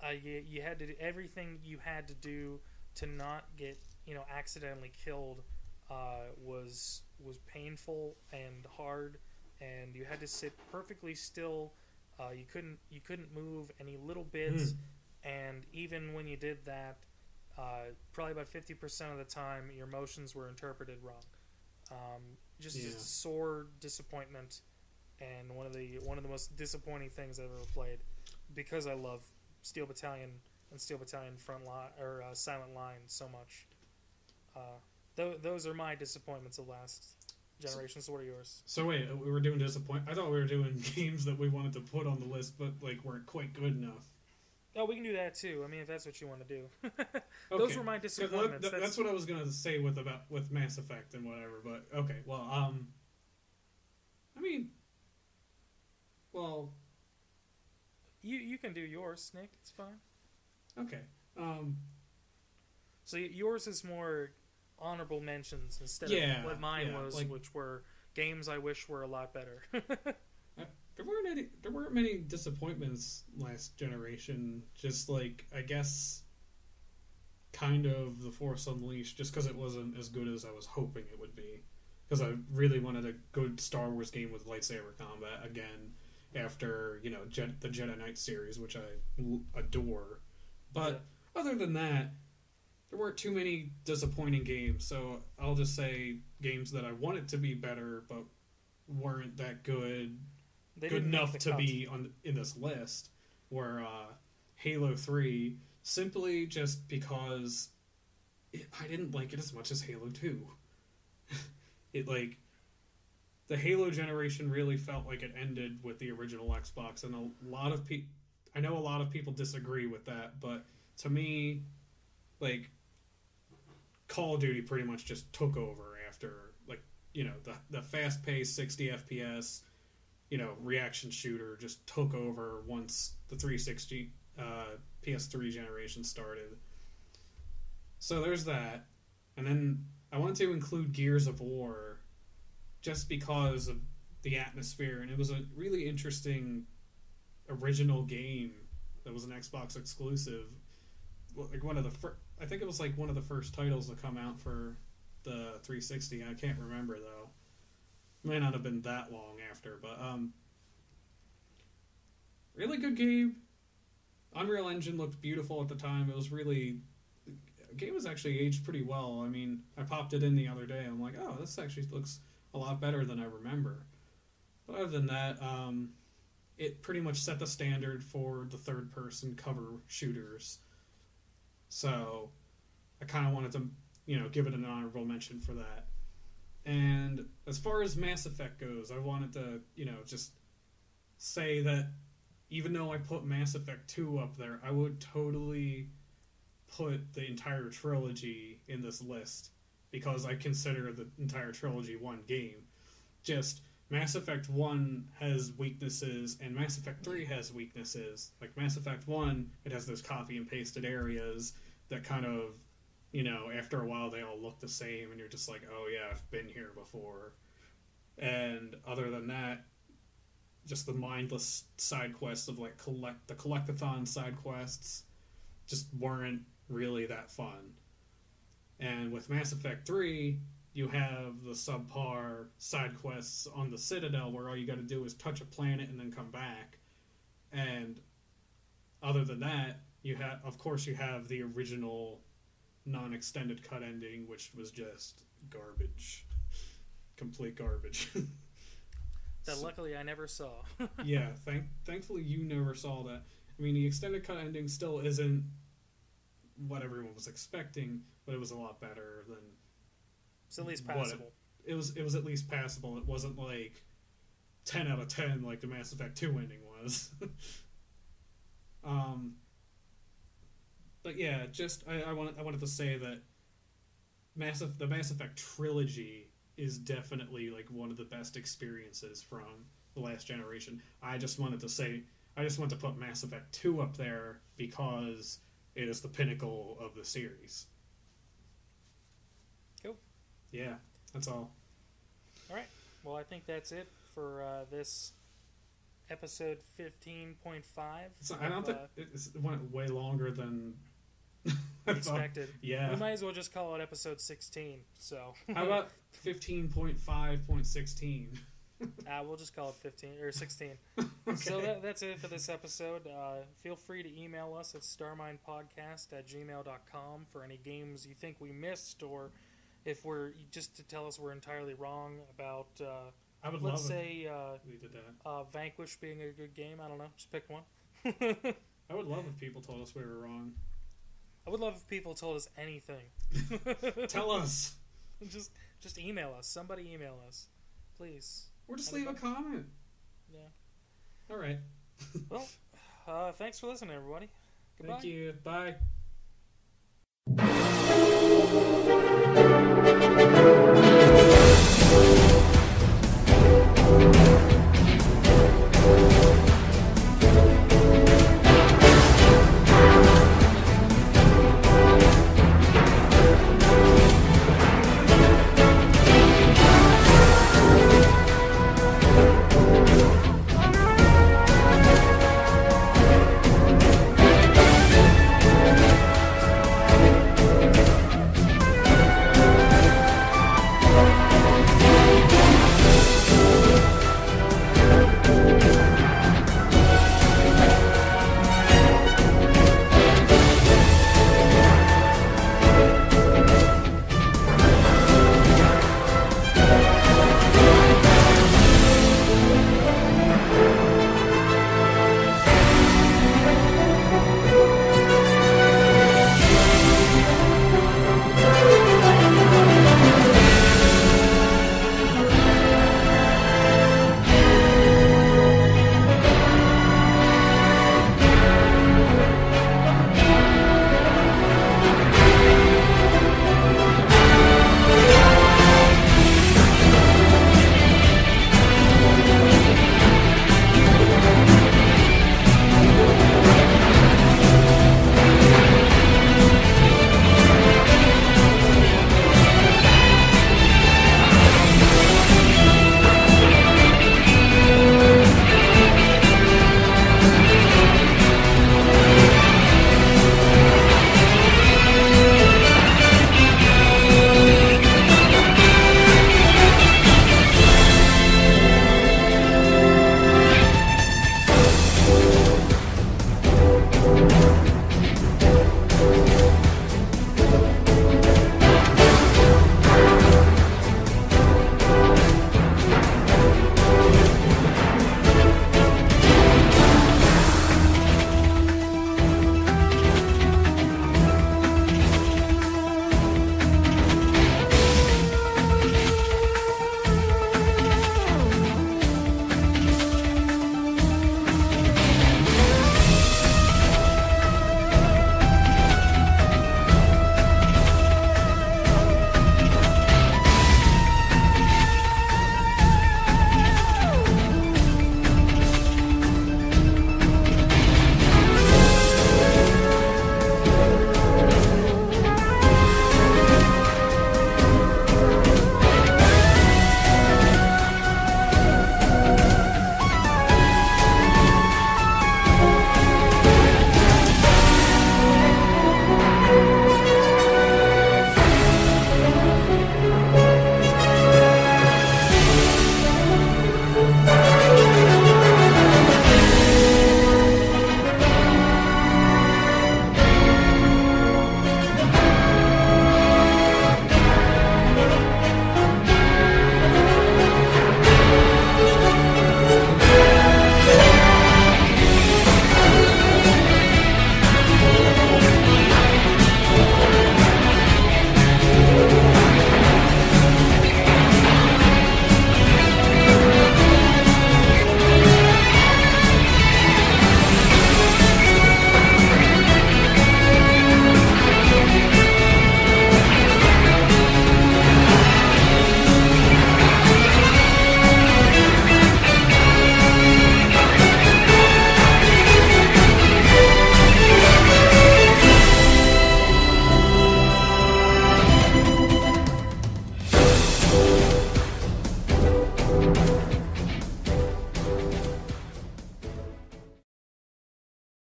You had to do everything you had to do to not get accidentally killed. Was painful and hard, and you had to sit perfectly still. You couldn't move any little bits, and even when you did that, probably about 50% of the time your motions were interpreted wrong. Just sore disappointment, and one of the most disappointing things I've ever played, because I love Steel Battalion and Steel Battalion Silent Line so much. Those are my disappointments of last generation. So what are yours? So wait, we were doing I thought we were doing games that we wanted to put on the list, but weren't quite good enough. Oh, we can do that too. I mean, if that's what you want to do. Okay. Those were my disappointments. That's what I was gonna say with Mass Effect and whatever. But okay, well, I mean, well, you can do yours, Nick. It's fine. Okay. So yours is more honorable mentions instead of what mine was, which were games I wish were a lot better. There weren't many disappointments last generation. Just I guess, kind of The Force Unleashed, just because it wasn't as good as I was hoping it would be. Because I really wanted a good Star Wars game with lightsaber combat again after the Jedi Knight series, which I adore. But other than that, there weren't too many disappointing games. So I'll just say games that I wanted to be better, but weren't that good. Good enough to be in this list were Halo 3, simply just because I didn't like it as much as Halo 2. The Halo generation really felt like it ended with the original Xbox, and I know a lot of people disagree with that, but to me, Call of Duty pretty much just took over after the fast-paced 60 FPS reaction shooter just took over once the 360 PS3 generation started. So there's that. And then I wanted to include Gears of War just because of the atmosphere, and it was a really interesting original game that was an Xbox exclusive. I think it was one of the first titles to come out for the 360. I can't remember though. May not have been that long after, but really good game. Unreal Engine looked beautiful at the time. It was really game has actually aged pretty well. I mean, I popped it in the other day. I'm like, oh, this actually looks a lot better than I remember. But other than that, it pretty much set the standard for the third-person cover shooters. So I kind of wanted to, give it an honorable mention for that. And as far as Mass Effect goes, I wanted to, just say that even though I put Mass Effect 2 up there, I would totally put the entire trilogy in this list because I consider the entire trilogy one game. Just Mass Effect 1 has weaknesses and Mass Effect 3 has weaknesses. Like Mass Effect 1, it has those copy and pasted areas that kind of, after a while they all look the same and you're just like, oh yeah, I've been here before. And other than that, just the mindless side quests of like the collectathon side quests just weren't really that fun. And with Mass Effect 3, you have the subpar side quests on the Citadel where all you got to do is touch a planet and then come back. And other than that, you have the original non-extended cut ending, which was just garbage. Complete garbage. That luckily I never saw. Yeah, thankfully you never saw that. I mean, the extended cut ending still isn't what everyone was expecting, but it was a lot better than... It's at least passable. It was at least passable. It wasn't like 10 out of 10 like the Mass Effect 2 ending was. But yeah, just I wanted to say that the Mass Effect trilogy is definitely like one of the best experiences from the last generation. I just want to put Mass Effect 2 up there because it is the pinnacle of the series. Cool. Yeah, that's all. All right. Well, I think that's it for this episode 15.5. I don't think it went way longer than expected. Yeah. We might as well just call it episode 16. So how about 15.5.16? We'll just call it 15 or 16. Okay. So that's it for this episode. Feel free to email us at StarminePodcast@gmail.com for any games you think we missed, or if we're just to tell us we're entirely wrong about. I would let's love say we did that. Vanquish being a good game. I don't know. Just pick one. I would love if people told us we were wrong. I would love if people told us anything. Tell us. Just email us. Somebody email us, please. Or just leave a comment. Yeah. All right. Well, thanks for listening, everybody. Goodbye. Thank you. Bye.